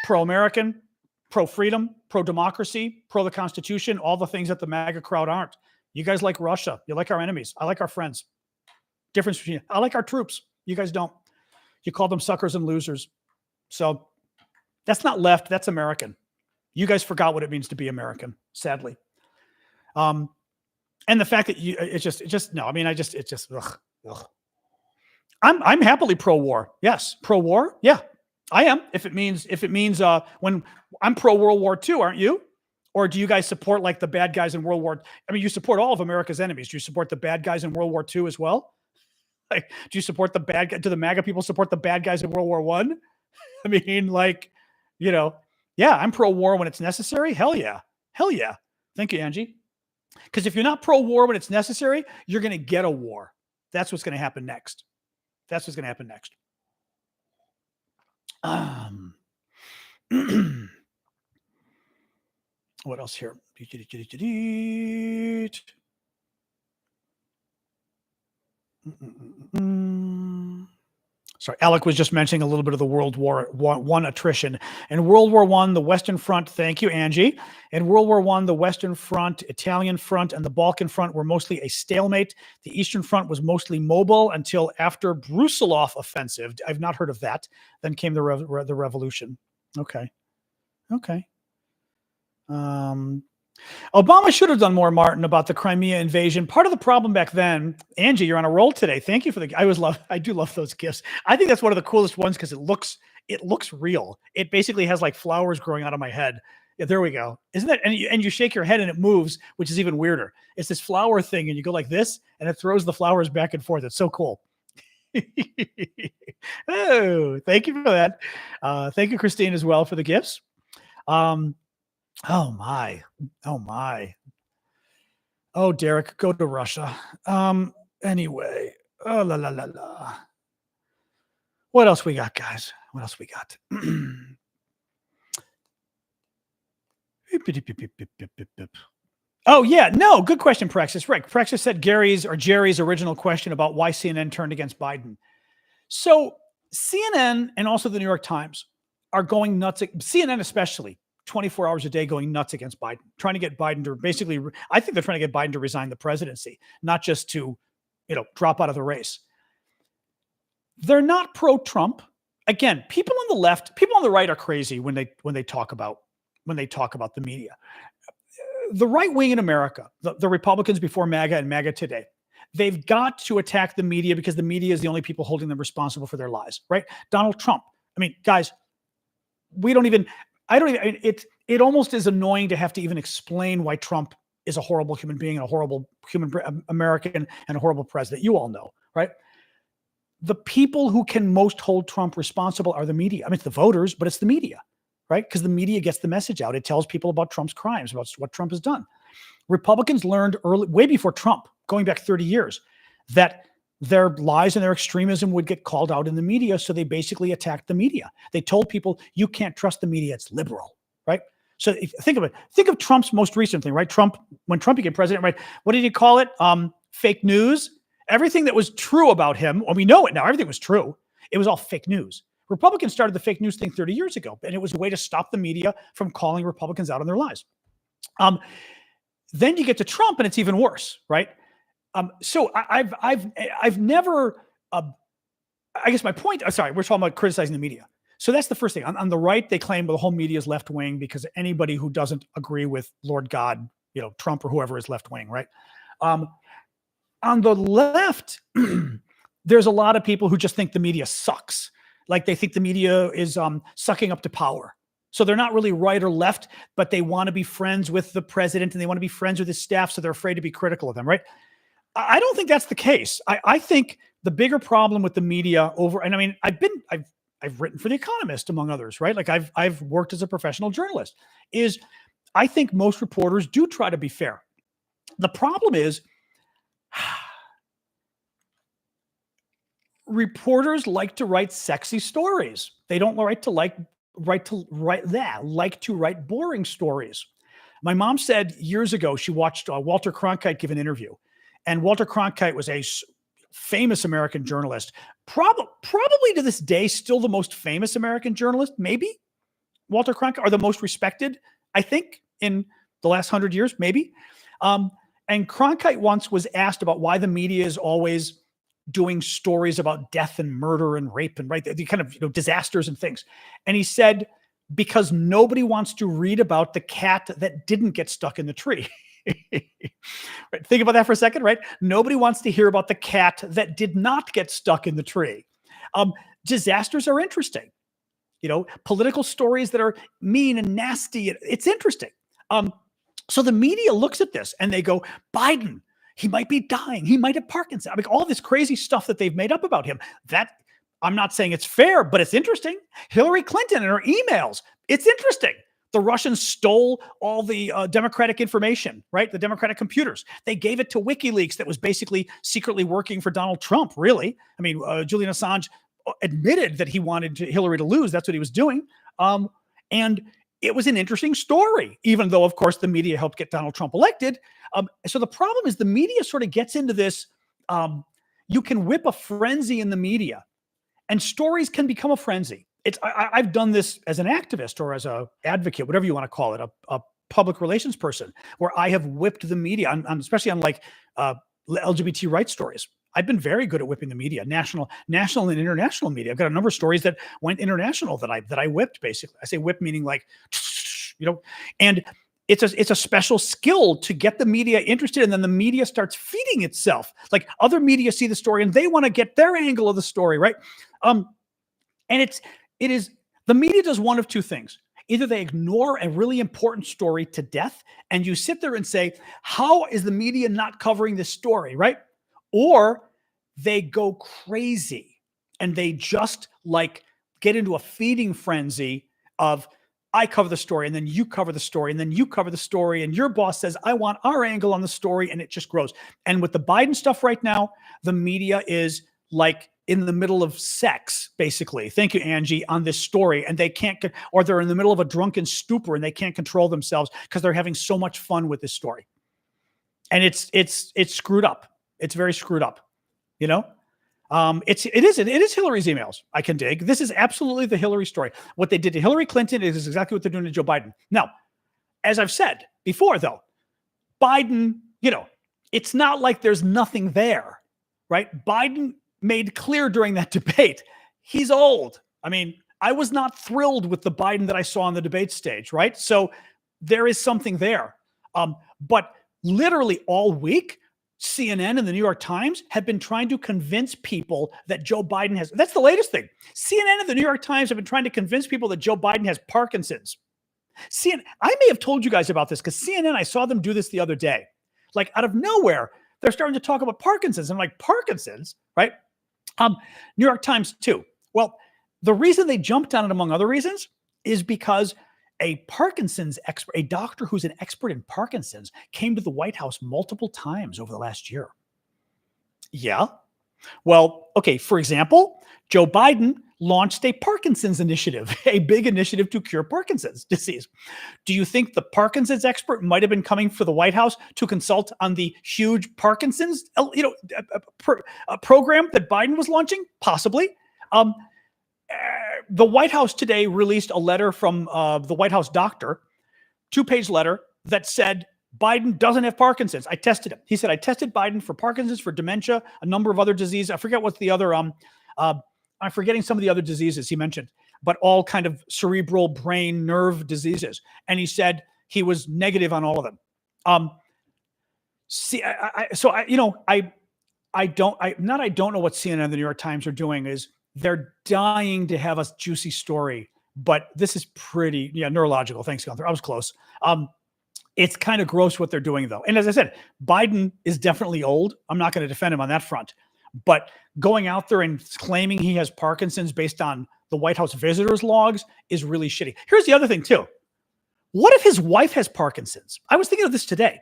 pro-American, pro-freedom, pro-democracy, pro-the Constitution, all the things that the MAGA crowd aren't. You guys like Russia. You like our enemies. I like our friends. Difference between I like our troops. You guys don't. You call them suckers and losers. So that's not left. That's American. You guys forgot what it means to be American, sadly. And the fact that ugh. I'm happily pro-war. Yes. Pro-war. Yeah, I am. If it means when I'm pro-World War II, aren't you? Or do you guys support like the bad guys in World War? I mean, you support all of America's enemies. Do you support the bad guys in World War II as well? Like, do you support the bad guy? Do the MAGA people support the bad guys in World War I? I mean, yeah, I'm pro-war when it's necessary. Hell yeah. Thank you, Angie. Because if you're not pro-war when it's necessary, you're going to get a war. That's what's going to happen next. What else here? Sorry, Alec was just mentioning a little bit of the World War I attrition. In World War I, the Western Front, thank you, Angie. In World War I, the Western Front, Italian Front, and the Balkan Front were mostly a stalemate. The Eastern Front was mostly mobile until after Brusilov offensive. I've not heard of that. Then came the revolution. Okay. Obama should have done more, Martin, about the Crimea invasion. Part of the problem back then, Angie, you're on a roll today. Thank you for I do love those gifts. I think that's one of the coolest ones because it looks real. It basically has like flowers growing out of my head. Yeah, there we go. Isn't that? And you shake your head and it moves, which is even weirder. It's this flower thing, and you go like this, and it throws the flowers back and forth. It's so cool. Oh, thank you for that. Thank you, Christine, as well for the gifts. Oh my. Oh, Derek, go to Russia. Anyway. Oh, la, la, la, la. What else we got, guys? What else we got? Oh, yeah. No, good question, Praxis. Right. Praxis said Jerry's original question about why CNN turned against Biden. So CNN and also the New York Times are going nuts. CNN especially, 24 hours a day going nuts against Biden, trying to get Biden to basically, I think they're trying to get Biden to resign the presidency, not just to, drop out of the race. They're not pro-Trump. Again, people on the left, people on the right are crazy when they talk about the media. The right wing in America, the Republicans before MAGA and MAGA today, they've got to attack the media because the media is the only people holding them responsible for their lies, right? Donald Trump. I mean, guys, it almost is annoying to have to even explain why Trump is a horrible human being and a horrible American and a horrible president. You all know, right? The people who can most hold Trump responsible are the media. I mean, it's the voters, but it's the media, right? Because the media gets the message out. It tells people about Trump's crimes, about what Trump has done. Republicans learned way before Trump, going back 30 years, that their lies and their extremism would get called out in the media. So they basically attacked the media. They told people, you can't trust the media. It's liberal, right? So think of it. Think of Trump's most recent thing, right? When Trump became president, right? What did he call it? Fake news. Everything that was true about him, well, we know it now. Everything was true. It was all fake news. Republicans started the fake news thing 30 years ago, and it was a way to stop the media from calling Republicans out on their lies. Then you get to Trump, and it's even worse, right? So I've never. I guess my point. Sorry, we're talking about criticizing the media. So that's the first thing. On the right, they claim the whole media is left wing because anybody who doesn't agree with Lord God, Trump or whoever is left wing, right? On the left, there's a lot of people who just think the media sucks. Like they think the media is sucking up to power. So they're not really right or left, but they want to be friends with the president and they want to be friends with his staff. So they're afraid to be critical of them, right? I don't think that's the case. I think the bigger problem with the media and I mean, I've written for The Economist, among others, right? Like I've worked as a professional journalist, is I think most reporters do try to be fair. The problem is, reporters like to write sexy stories. They don't like to write boring stories. My mom said years ago she watched Walter Cronkite give an interview, and Walter Cronkite was a famous American journalist, probably to this day still the most famous American journalist. Maybe Walter Cronkite, or the most respected, I think, in the last 100 years, maybe. And Cronkite once was asked about why the media is always doing stories about death and murder and rape and the kind of disasters and things. And he said, because nobody wants to read about the cat that didn't get stuck in the tree. Right? Think about that for a second, right? Nobody wants to hear about the cat that did not get stuck in the tree. Disasters are interesting. Political stories that are mean and nasty. It's interesting. So the media looks at this and they go, Biden, he might be dying. He might have Parkinson's. I mean, all this crazy stuff that they've made up about him. That I'm not saying it's fair, but it's interesting. Hillary Clinton and her emails. It's interesting. The Russians stole all the Democratic information, right? The Democratic computers. They gave it to WikiLeaks that was basically secretly working for Donald Trump, really. I mean, Julian Assange admitted that he wanted Hillary to lose. That's what he was doing. And it was an interesting story, even though, of course, the media helped get Donald Trump elected. So the problem is the media sort of gets into this. You can whip a frenzy in the media, and stories can become a frenzy. I've done this as an activist or as an advocate, whatever you want to call it, a public relations person, where I have whipped the media, especially on like LGBT rights stories. I've been very good at whipping the media, national and international media. I've got a number of stories that went international that I whipped, basically. I say whip meaning like, and it's a special skill to get the media interested, and then the media starts feeding itself. Like other media see the story and they want to get their angle of the story, right? And the media does one of two things. Either they ignore a really important story to death, and you sit there and say, how is the media not covering this story, right? Or they go crazy and they just like get into a feeding frenzy of, I cover the story and then you cover the story and then you cover the story and your boss says, I want our angle on the story, and it just grows. And with the Biden stuff right now, the media is like, in the middle of sex, basically. Thank you, Angie, on this story. And they can't, or they're in the middle of a drunken stupor and they can't control themselves because they're having so much fun with this story. And it's screwed up. It's very screwed up, you know? It is Hillary's emails I can dig. This is absolutely the Hillary story. What they did to Hillary Clinton is exactly what they're doing to Joe Biden. Now, as I've said before, though, Biden, you know, it's not like there's nothing there, right? Biden made clear during that debate, he's old. I mean, I was not thrilled with the Biden that I saw on the debate stage, right? So there is something there. But literally all week, CNN and the New York Times have been trying to convince people that Joe Biden has, that's the latest thing. CNN and the New York Times have been trying to convince people that Joe Biden has Parkinson's. CNN, I may have told you guys about this because CNN, I saw them do this the other day. Like out of nowhere, they're starting to talk about Parkinson's. I'm like, Parkinson's, right? New York Times too. Well, the reason they jumped on it, among other reasons, is because a Parkinson's expert, a doctor who's an expert in Parkinson's, came to the White House multiple times over the last year. Yeah. Well, okay, for example, Joe Biden launched a Parkinson's initiative, a big initiative to cure Parkinson's disease. Do you think the Parkinson's expert might have been coming for the White House to consult on the huge Parkinson's, program that Biden was launching? Possibly. The White House today released a letter from the White House doctor, 2-page letter that said Biden doesn't have Parkinson's. I tested him. He said, I tested Biden for Parkinson's, for dementia, a number of other diseases. I forget what's the other, I'm forgetting some of the other diseases he mentioned, but all kind of cerebral brain nerve diseases. And he said he was negative on all of them. I don't know what CNN and the New York Times are doing is they're dying to have a juicy story, but this is pretty, neurological. Thanks, Gunther. I was close. It's kind of gross what they're doing, though. And as I said, Biden is definitely old. I'm not going to defend him on that front. But going out there and claiming he has Parkinson's based on the White House visitors logs is really shitty. Here's the other thing, too. What if his wife has Parkinson's? I was thinking of this today.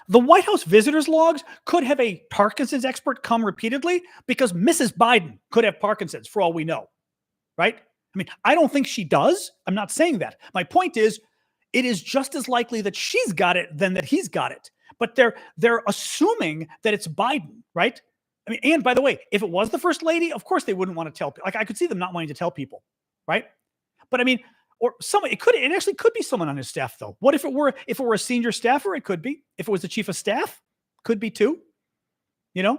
The White House visitors logs could have a Parkinson's expert come repeatedly because Mrs. Biden could have Parkinson's for all we know, right? I mean, I don't think she does. I'm not saying that. My point is, it is just as likely that she's got it than that he's got it. But they're assuming that it's Biden, right? I mean, and by the way, if it was the first lady, of course they wouldn't want to tell people. Like I could see them not wanting to tell people, right? But I mean, or someone, it actually could be someone on his staff, though. What if it were a senior staffer? It could be. If it was the chief of staff, could be too. Yeah,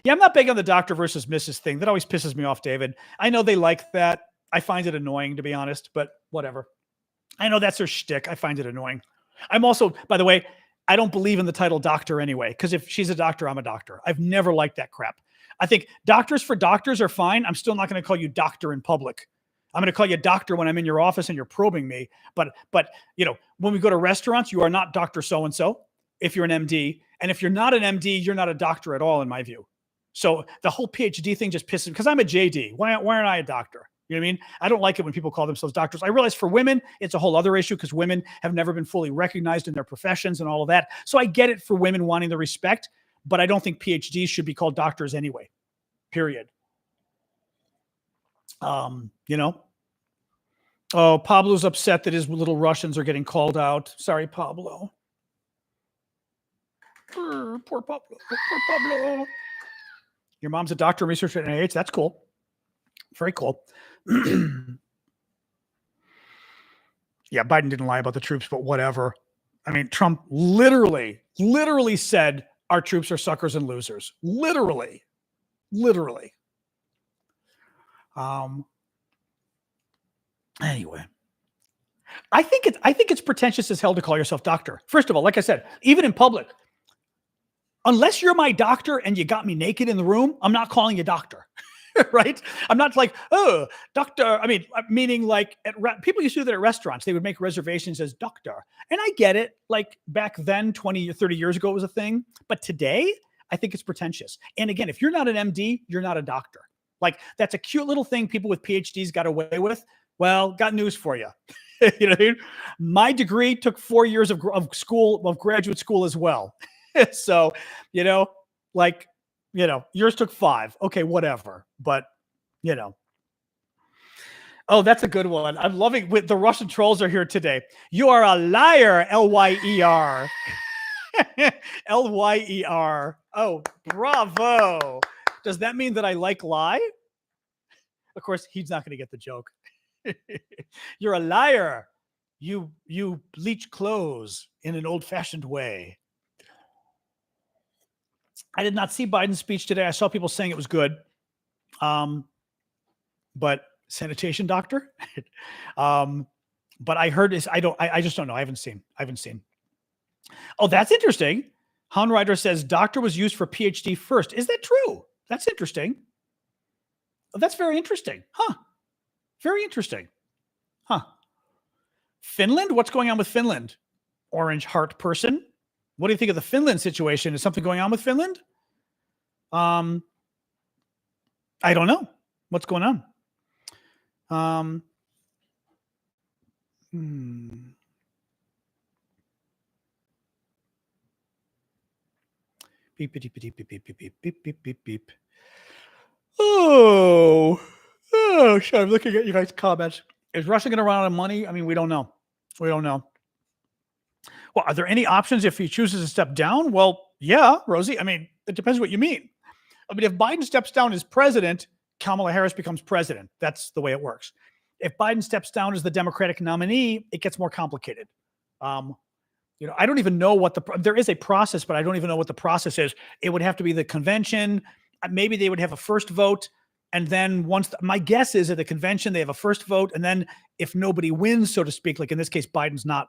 I'm not big on the Dr. versus Mrs. thing. That always pisses me off, David. I know they like that. I find it annoying, to be honest, but whatever. I know that's her shtick. I find it annoying. I'm also, by the way, I don't believe in the title doctor anyway, because if she's a doctor, I'm a doctor. I've never liked that crap. I think doctors for doctors are fine. I'm still not going to call you doctor in public. I'm going to call you doctor when I'm in your office and you're probing me. But when we go to restaurants, you are not Dr. So-and-so if you're an MD. And if you're not an MD, you're not a doctor at all, in my view. So the whole PhD thing just pisses me because I'm a JD. Why aren't I a doctor? You know what I mean? I don't like it when people call themselves doctors. I realize for women, it's a whole other issue because women have never been fully recognized in their professions and all of that. So I get it for women wanting the respect, but I don't think PhDs should be called doctors anyway, period. Oh, Pablo's upset that his little Russians are getting called out. Sorry, Pablo. Poor Pablo. Poor Pablo. Your mom's a doctor and researcher at NIH. That's cool. Very cool. Yeah, Biden didn't lie about the troops, but whatever. I mean, Trump literally said our troops are suckers and losers. Literally. Anyway, I think it's pretentious as hell to call yourself doctor. First of all, like I said, even in public, unless you're my doctor and you got me naked in the room, I'm not calling you doctor. Right? I'm not like, oh, doctor. I mean, meaning like people used to do that at restaurants. They would make reservations as doctor. And I get it. Like back then, 20 or 30 years ago, it was a thing. But today, I think it's pretentious. And again, if you're not an MD, you're not a doctor. Like that's a cute little thing people with PhDs got away with. Well, got news for you. You know what I mean? My degree took 4 years of graduate school as well. So, like, You know, yours took 5. Okay, whatever. But, you know. Oh, that's a good one. I'm loving with the Russian trolls are here today. You are a liar, L-Y-E-R. L-Y-E-R. Oh, bravo. Does that mean that I like lie? Of course, he's not going to get the joke. You're a liar. You bleach clothes in an old-fashioned way. I did not see Biden's speech today. I saw people saying it was good. But sanitation doctor. But I heard this. I just don't know. I haven't seen. Oh, that's interesting. Houndrider says doctor was used for PhD first. Is that true? That's interesting. Oh, that's very interesting. Huh. Very interesting. Huh. Finland? What's going on with Finland? Orange heart person. What do you think of the Finland situation? Is something going on with Finland? I don't know. What's going on? Beep, beep, beep, beep, beep, beep, beep, beep, beep, beep, beep. Oh, sure. I'm looking at you guys' comments. Is Russia going to run out of money? I mean, we don't know. Well, are there any options if he chooses to step down? Well, yeah, Rosie. I mean, it depends what you mean. I mean, if Biden steps down as president, Kamala Harris becomes president. That's the way it works. If Biden steps down as the Democratic nominee, it gets more complicated. You know, I don't even know what there is a process, but I don't even know what the process is. It would have to be the convention. Maybe they would have a first vote. And then my guess is at the convention, they have a first vote. And then if nobody wins, so to speak, like in this case, Biden's not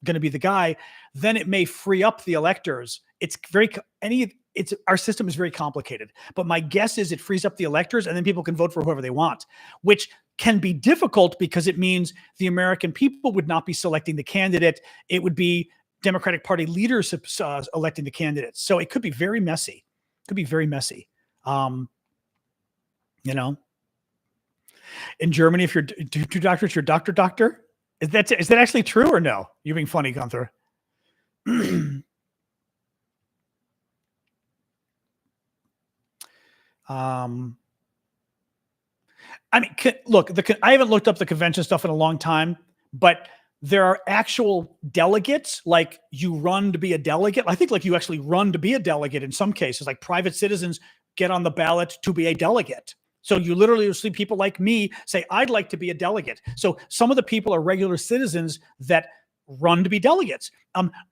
going to be the guy, then it may free up the electors. Our system is very complicated, but my guess is it frees up the electors and then people can vote for whoever they want, which can be difficult because it means the American people would not be selecting the candidate. It would be Democratic Party leaders electing the candidates. So it could be very messy. You know, in Germany, if you're two doctors, you're doctor. Is that actually true or no? You're being funny, Gunther. I mean, look, I haven't looked up the convention stuff in a long time, but there are actual delegates, like you run to be a delegate. I think like you actually run to be a delegate in some cases, like private citizens get on the ballot to be a delegate. So you literally see people like me say, I'd like to be a delegate. So some of the people are regular citizens that run to be delegates.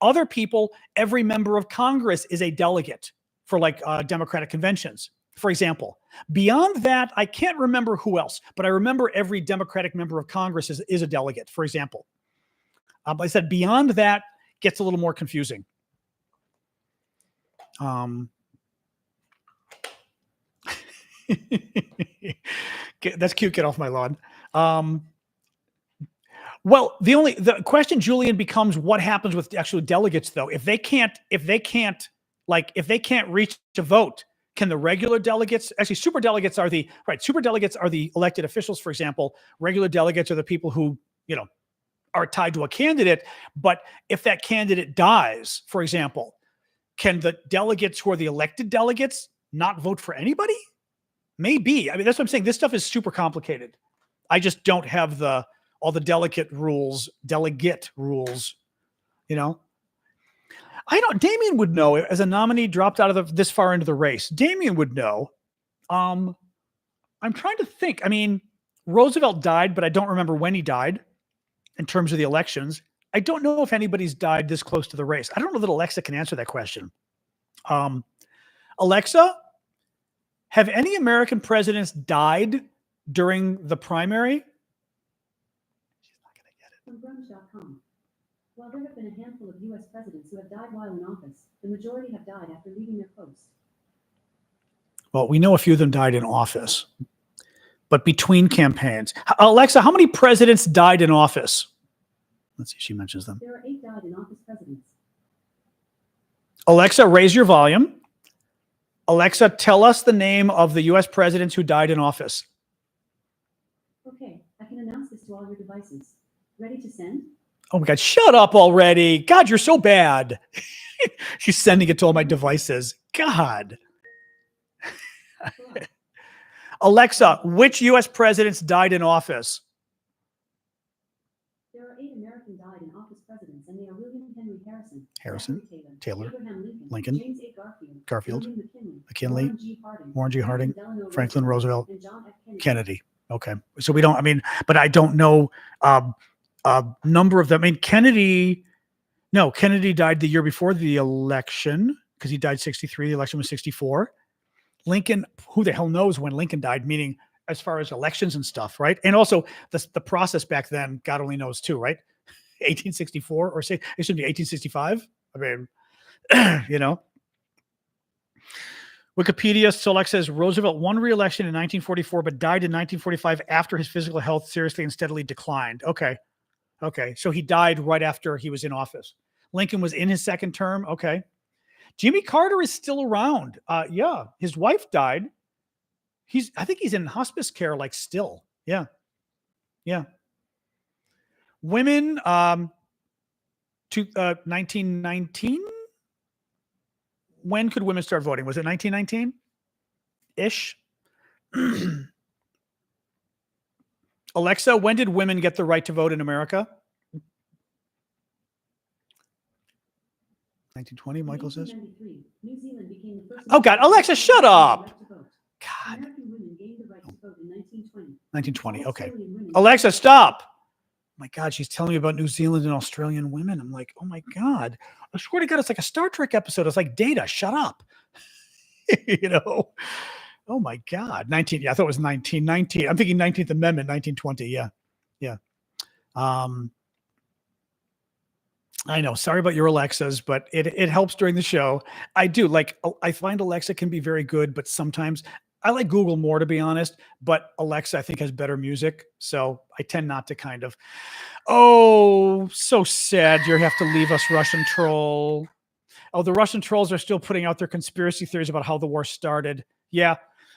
Other people, every member of Congress is a delegate for like Democratic conventions, for example. Beyond that, I can't remember who else, but I remember every Democratic member of Congress is a delegate, for example. I said beyond that gets a little more confusing. That's cute. Get off my lawn. Well, the question, Julian, becomes what happens with actual delegates, though. If they can't reach to vote, can the regular delegates, actually super delegates are the elected officials, for example. Regular delegates are the people who, you know, are tied to a candidate. But if that candidate dies, for example, can the delegates who are the elected delegates not vote for anybody? Maybe. I mean, that's what I'm saying. This stuff is super complicated. I just don't have all the delegate rules, you know. Damien would know as a nominee dropped out of this far into the race. Damien would know. I'm trying to think. I mean, Roosevelt died, but I don't remember when he died in terms of the elections. I don't know if anybody's died this close to the race. I don't know that Alexa can answer that question. Alexa, have any American presidents died during the primary? She's not going to get it. From Brunch.com. While there have been a handful of U.S. presidents who have died while in office, the majority have died after leaving their post. Well, we know a few of them died in office, but between campaigns. Alexa, how many presidents died in office? Let's see, she mentions them. There are 8 died in office presidents. Alexa, raise your volume. Alexa, tell us the name of the U.S. presidents who died in office. Okay, I can announce this to all your devices. Ready to send? Oh my God, shut up already. God, you're so bad. She's sending it to all my devices. God. Correct. Alexa, which U.S. presidents died in office? There are 8 American died in office presidents, and they are William Henry Harrison, Harrison, Zachary Taylor, Abraham Lincoln, James A. Garfield, Garfield, William McKinley, Warren G. Harding, Franklin Roosevelt, and John F. Kennedy. Okay. So we don't, I mean, but I don't know number of them. I mean, Kennedy died the year before the election because he died 63. The election was 64. Lincoln, who the hell knows when Lincoln died, meaning as far as elections and stuff, right? And also the process back then, God only knows too, right? 1864 or say it should be 1865. I mean, you know. Wikipedia, Solek says Roosevelt won re-election in 1944, but died in 1945 after his physical health seriously and steadily declined. Okay. So he died right after he was in office. Lincoln was in his second term. Okay. Jimmy Carter is still around. Yeah. His wife died. I think he's in hospice care, like still. Yeah. Women, 1919. When could women start voting? Was it 1919-ish? Alexa, when did women get the right to vote in America? 1920, Michael says. New Zealand became the first. Oh, God. Alexa, shut up. God. American women gained the right to vote in 1920. 1920. Okay. Australian women- Alexa, stop. My God, she's telling me about New Zealand and Australian women. I'm like, oh my God. I swear to God, it's like a Star Trek episode. It's like Data, shut up. You know? Oh my God. I thought it was 1919. I'm thinking 19th Amendment, 1920. Yeah. I know. Sorry about your Alexas, but it helps during the show. I do. Like, I find Alexa can be very good, but sometimes I like Google more, to be honest, but Alexa, I think, has better music. So I tend not to kind of, oh, so sad. You have to leave us, Russian troll. Oh, the Russian trolls are still putting out their conspiracy theories about how the war started. Yeah.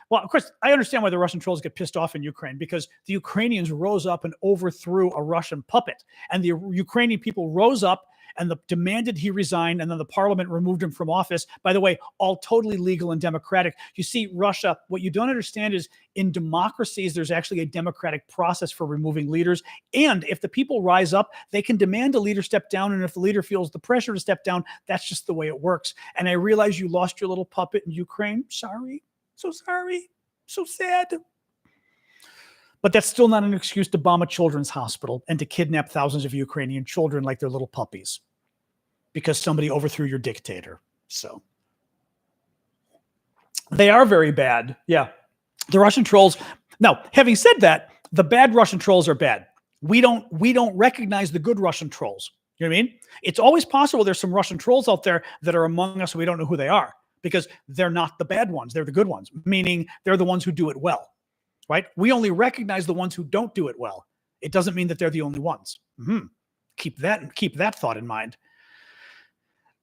Well, of course, I understand why the Russian trolls get pissed off in Ukraine, because the Ukrainians rose up and overthrew a Russian puppet. And the Ukrainian people rose up and demanded he resign, and then the parliament removed him from office. By the way, all totally legal and democratic. You see, Russia, what you don't understand is in democracies, there's actually a democratic process for removing leaders. And if the people rise up, they can demand a leader step down. And if the leader feels the pressure to step down, that's just the way it works. And I realize you lost your little puppet in Ukraine. Sorry. So sorry. So sad. But that's still not an excuse to bomb a children's hospital and to kidnap thousands of Ukrainian children like they're little puppies because somebody overthrew your dictator. So they are very bad. Yeah. The Russian trolls. Now, having said that, the bad Russian trolls are bad. We don't recognize the good Russian trolls. You know what I mean? It's always possible there's some Russian trolls out there that are among us. We don't know who they are because they're not the bad ones. They're the good ones, meaning they're the ones who do it well. Right? We only recognize the ones who don't do it well. It doesn't mean that they're the only ones. Keep that thought in mind.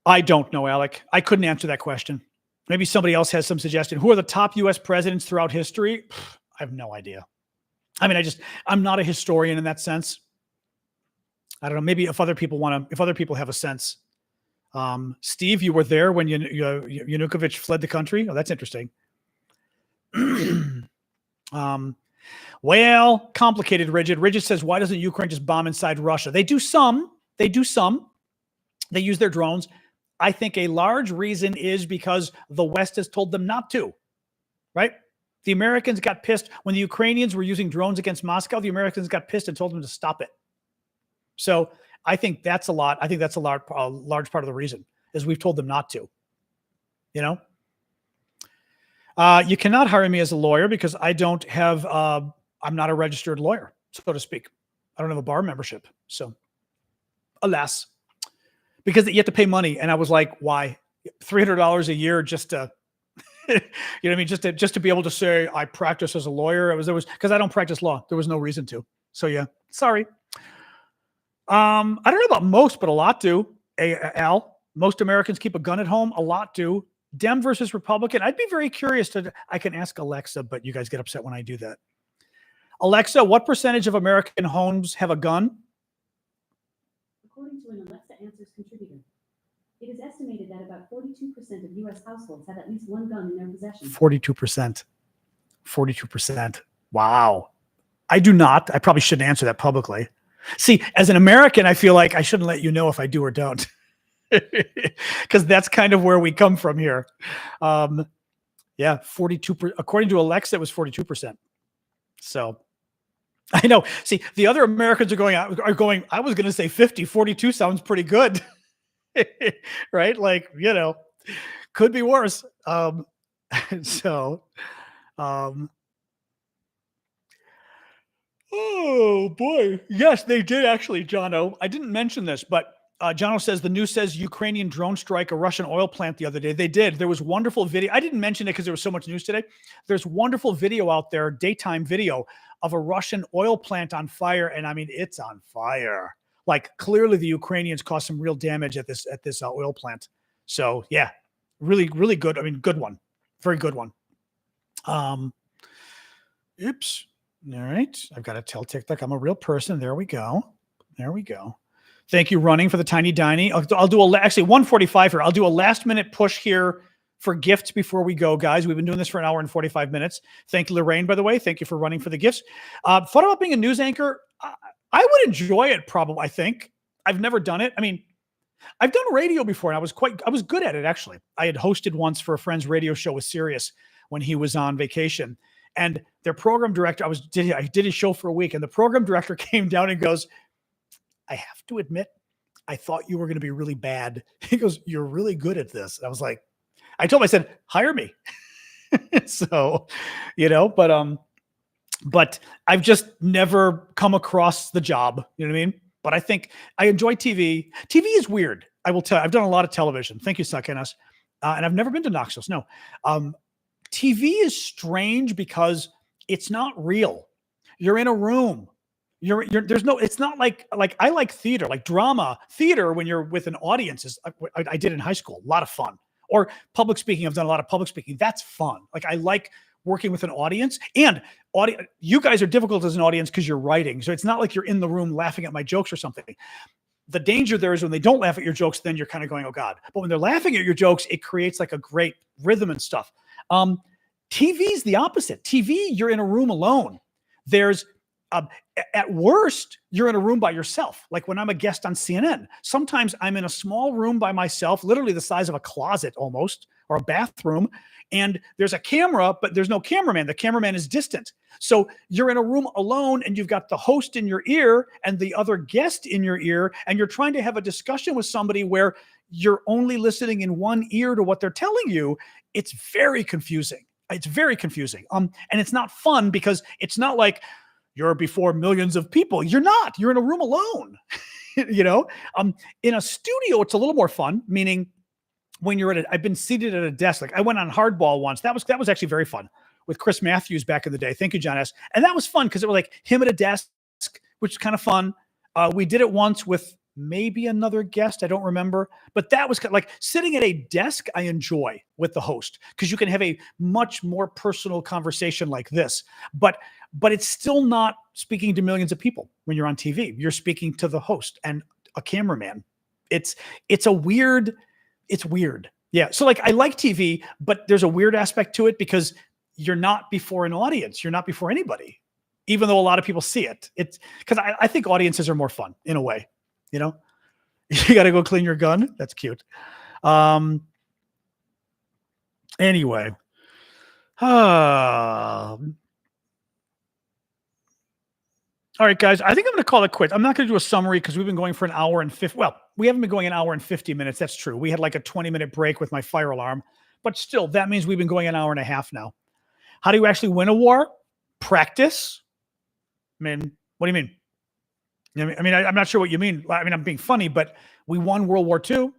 I don't know, Alec. I couldn't answer that question. Maybe somebody else has some suggestion. Who are the top U.S. presidents throughout history? I have no idea. I mean, I'm not a historian in that sense. I don't know. Maybe if other people have a sense. Steve, you were there when Yanukovych fled the country. Oh, that's interesting. Well, complicated, Rigid. Rigid says, why doesn't Ukraine just bomb inside Russia? They do some. They use their drones. I think a large reason is because the West has told them not to, right? The Americans got pissed when the Ukrainians were using drones against Moscow. The Americans got pissed and told them to stop it. So I think that's a lot. I think that's a large part of the reason is we've told them not to, you know? You cannot hire me as a lawyer because I don't have, I'm not a registered lawyer, so to speak. I don't have a bar membership. So alas, because you have to pay money. And I was like, why? $300 a year just to, you know what I mean? Just to be able to say I practice as a lawyer. There was because I don't practice law. There was no reason to. So yeah, sorry. I don't know about most, but a lot do. Al, most Americans keep a gun at home. A lot do. Dem versus Republican. I'd be very curious I can ask Alexa, but you guys get upset when I do that. Alexa, what percentage of American homes have a gun? According to an Alexa Answers contributor, It is estimated that about 42% of U.S. households have at least one gun in their possession. 42%. 42%. Wow. I do not. I probably shouldn't answer that publicly. See, as an American, I feel like I shouldn't let you know if I do or don't. Because that's kind of where we come from here. Yeah, 42%. According to Alexa, it was 42%. So I know. See, the other Americans are going, I was going to say 50. 42 sounds pretty good. Right? Like, could be worse. So, oh boy. Yes, they did actually, Jono. I didn't mention this, but Jono says the news says Ukrainian drone strike a Russian oil plant the other day. They did. There was wonderful video. I didn't mention it because there was so much news today. There's wonderful video out there, daytime video of a Russian oil plant on fire. And I mean, it's on fire. Like clearly the Ukrainians caused some real damage at this oil plant. So yeah, really, really good. I mean, good one. Very good one. Oops. All right. I've got to tell TikTok I'm a real person. There we go. There we go. Thank you, Running, for the tiny diny. I'll do actually 1:45 here. I'll do a last minute push here for gifts before we go, guys. We've been doing this for an hour and 45 minutes. Thank you, Lorraine, by the way. Thank you for running for the gifts. Fun about being a news anchor. I would enjoy it probably, I think. I've never done it. I mean, I've done radio before and I was good at it actually. I had hosted once for a friend's radio show with Sirius when he was on vacation. And their program director, I did his show for a week and the program director came down and goes, I have to admit, I thought you were going to be really bad. He goes, you're really good at this. And I was like, I told him, I said, hire me. So, but I've just never come across the job. You know what I mean? But I think I enjoy TV. TV is weird. I will tell you, I've done a lot of television. Thank you, Suckiness. And I've never been to Knoxville. No. TV is strange because it's not real. You're in a room. It's not like I like theater, like drama. Theater, when you're with an audience, is I did in high school, a lot of fun. Or public speaking, I've done a lot of public speaking. That's fun. Like I like working with an audience, and you guys are difficult as an audience because you're writing. So it's not like you're in the room laughing at my jokes or something. The danger there is when they don't laugh at your jokes, then you're kind of going, oh God. But when they're laughing at your jokes, it creates like a great rhythm and stuff. TV is the opposite. TV, you're in a room alone. There's at worst, you're in a room by yourself. Like when I'm a guest on CNN, sometimes I'm in a small room by myself, literally the size of a closet almost, or a bathroom. And there's a camera, but there's no cameraman. The cameraman is distant. So you're in a room alone and you've got the host in your ear and the other guest in your ear. And you're trying to have a discussion with somebody where you're only listening in one ear to what they're telling you. It's very confusing. It's very confusing. And it's not fun because it's not like, you're before millions of people. You're not. You're in a room alone. In a studio, it's a little more fun. Meaning, when you're I've been seated at a desk. Like I went on Hardball once. That was actually very fun with Chris Matthews back in the day. Thank you, John S. And that was fun because it was like him at a desk, which is kind of fun. We did it once with maybe another guest. I don't remember, but that was kind of like sitting at a desk. I enjoy with the host because you can have a much more personal conversation like this. But it's still not speaking to millions of people when you're on TV. You're speaking to the host and a cameraman. It's weird. Yeah. So like I like TV, but there's a weird aspect to it because you're not before an audience. You're not before anybody, even though a lot of people see it. It's because I think audiences are more fun in a way. You got to go clean your gun. That's cute. Anyway. All right, guys, I think I'm going to call it quits. I'm not going to do a summary because we've been going for an hour and 50. Well, we haven't been going an hour and 50 minutes. That's true. We had like a 20-minute break with my fire alarm, but still, that means we've been going an hour and a half now. How do you actually win a war? Practice. I mean, what do you mean? I'm not sure what you mean. I mean, I'm being funny, but we won World War II,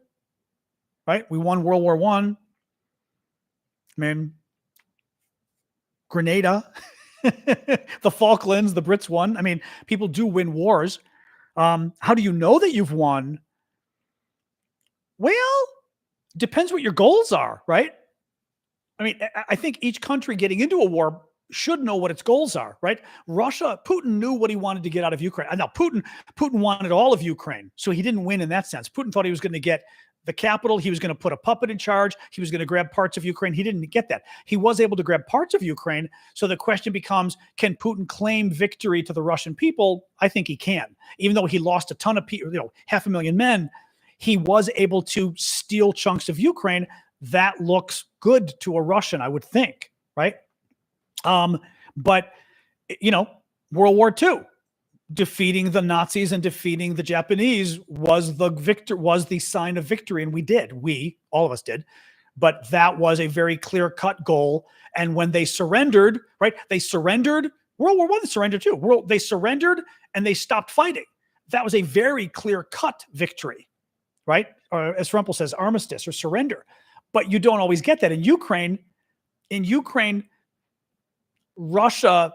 right? We won World War I. I mean, Grenada. The Falklands, the Brits won. I mean, people do win wars. How do you know that you've won? Well, depends what your goals are, right? I mean, I think each country getting into a war should know what its goals are, right? Putin knew what he wanted to get out of Ukraine. Now, Putin wanted all of Ukraine, so he didn't win in that sense. Putin thought he was going to get the capital. He was going to put a puppet in charge. He was going to grab parts of Ukraine. He didn't get that. He was able to grab parts of Ukraine. So the question becomes, can Putin claim victory to the Russian people? I think he can. Even though he lost a ton of people, 500,000 men, he was able to steal chunks of Ukraine. That looks good to a Russian, I would think, right? But World War II, defeating the Nazis and defeating the Japanese was the sign of victory. And all of us did, but that was a very clear-cut goal. And when they surrendered, right, World War I surrendered too. They surrendered and they stopped fighting. That was a very clear-cut victory, right? Or as Rumpel says, armistice or surrender. But you don't always get that. In Ukraine, Russia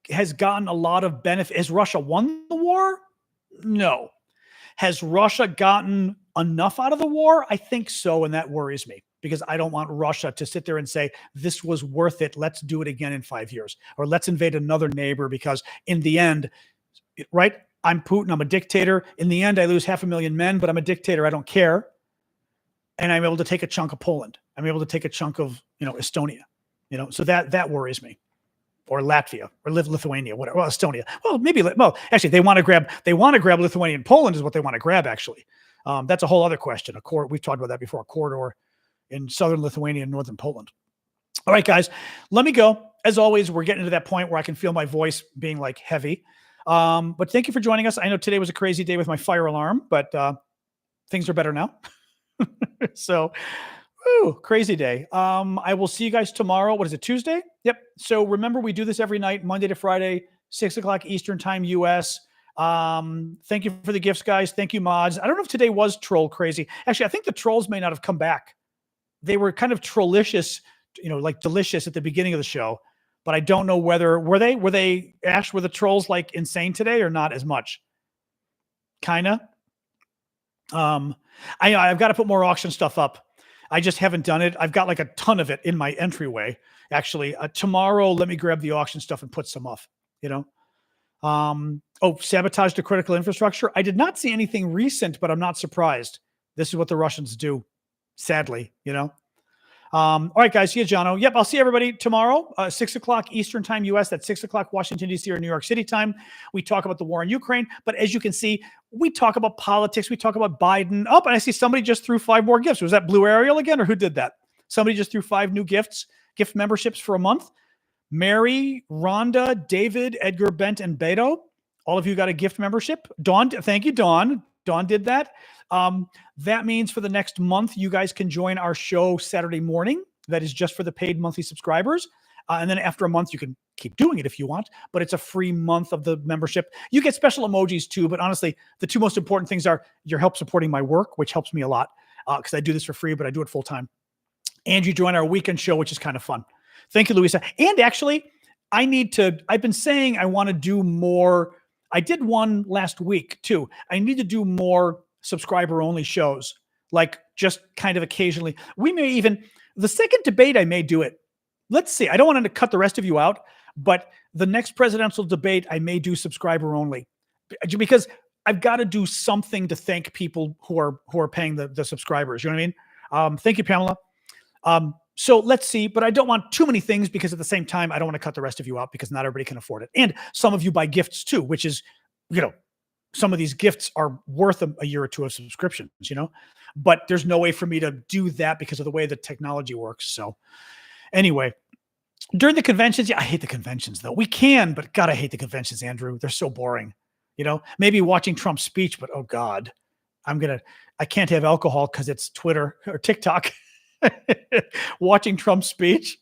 has gotten a lot of benefit. Has Russia won the war? No. Has Russia gotten enough out of the war? I think so, and that worries me because I don't want Russia to sit there and say, this was worth it, let's do it again in 5 years, or let's invade another neighbor because in the end, right, I'm Putin, I'm a dictator. In the end, I lose 500,000 men, but I'm a dictator, I don't care. And I'm able to take a chunk of Poland. I'm able to take a chunk of, Estonia. So that worries me, or Latvia, or Lithuania, whatever. Well, Estonia. Well, actually, they want to grab Lithuania and Poland is what they want to grab. Actually, that's a whole other question. We've talked about that before. A corridor in southern Lithuania and northern Poland. All right, guys, let me go. As always, we're getting to that point where I can feel my voice being like heavy. But thank you for joining us. I know today was a crazy day with my fire alarm, but things are better now. So. Ooh, crazy day. I will see you guys tomorrow. What is it, Tuesday? Yep. So remember, we do this every night, Monday to Friday, 6 o'clock Eastern time, US. Thank you for the gifts, guys. Thank you, mods. I don't know if today was troll crazy. Actually, I think the trolls may not have come back. They were kind of trollicious, like delicious at the beginning of the show, but I don't know whether, were they, Ash, were the trolls like insane today or not as much? Kinda. I've got to put more auction stuff up. I just haven't done it. I've got like a ton of it in my entryway. Actually, tomorrow, let me grab the auction stuff and put some off, sabotage to critical infrastructure. I did not see anything recent, but I'm not surprised. This is what the Russians do, sadly, All right, guys. See you, Jono. Yep, I'll see everybody tomorrow, 6 o'clock Eastern time, US. That's 6 o'clock Washington, D.C. or New York City time. We talk about the war in Ukraine. But as you can see, we talk about politics. We talk about Biden. Oh, and I see somebody just threw 5 more gifts. Was that Blue Ariel again, or who did that? Somebody just threw 5 new gift memberships for a month. Mary, Rhonda, David, Edgar, Bent, and Beto. All of you got a gift membership. Dawn, thank you, Dawn. Dawn did that. That means for the next month, you guys can join our show Saturday morning. That is just for the paid monthly subscribers. And then after a month, you can keep doing it if you want, but it's a free month of the membership. You get special emojis too, but honestly, the 2 most important things are your help supporting my work, which helps me a lot because I do this for free, but I do it full time. And you join our weekend show, which is kind of fun. Thank you, Louisa. And actually, I've been saying I want to do more. I did one last week too. I need to do more subscriber only shows, like just kind of occasionally. We may even, the second debate, I may do it. Let's see. I don't want to cut the rest of you out, but the next presidential debate, I may do subscriber only because I've got to do something to thank people who are paying the subscribers. You know what I mean? Thank you, Pamela. So let's see, but I don't want too many things because at the same time, I don't want to cut the rest of you out because not everybody can afford it. And some of you buy gifts too, which is, some of these gifts are worth a year or two of subscriptions, but there's no way for me to do that because of the way the technology works. So anyway, during the conventions, I hate the conventions though. We can, but God, I hate the conventions, Andrew. They're so boring, maybe watching Trump's speech, but oh God, I can't have alcohol because it's Twitter or TikTok. Watching Trump's speech.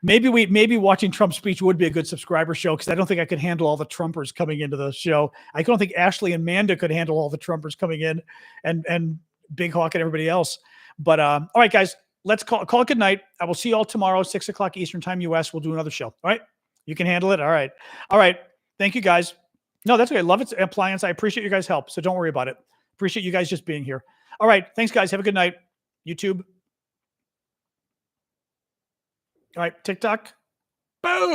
Maybe watching Trump's speech would be a good subscriber show because I don't think I could handle all the Trumpers coming into the show. I don't think Ashley and Manda could handle all the Trumpers coming in and Big Hawk and everybody else. But all right, guys, let's call it good night. I will see you all tomorrow, 6 o'clock Eastern time, US. We'll do another show. All right. You can handle it. All right. All right. Thank you, guys. No, that's okay. Love it. Appliance. I appreciate your guys' help. So don't worry about it. Appreciate you guys just being here. All right. Thanks, guys. Have a good night. YouTube. All right, TikTok. Boom.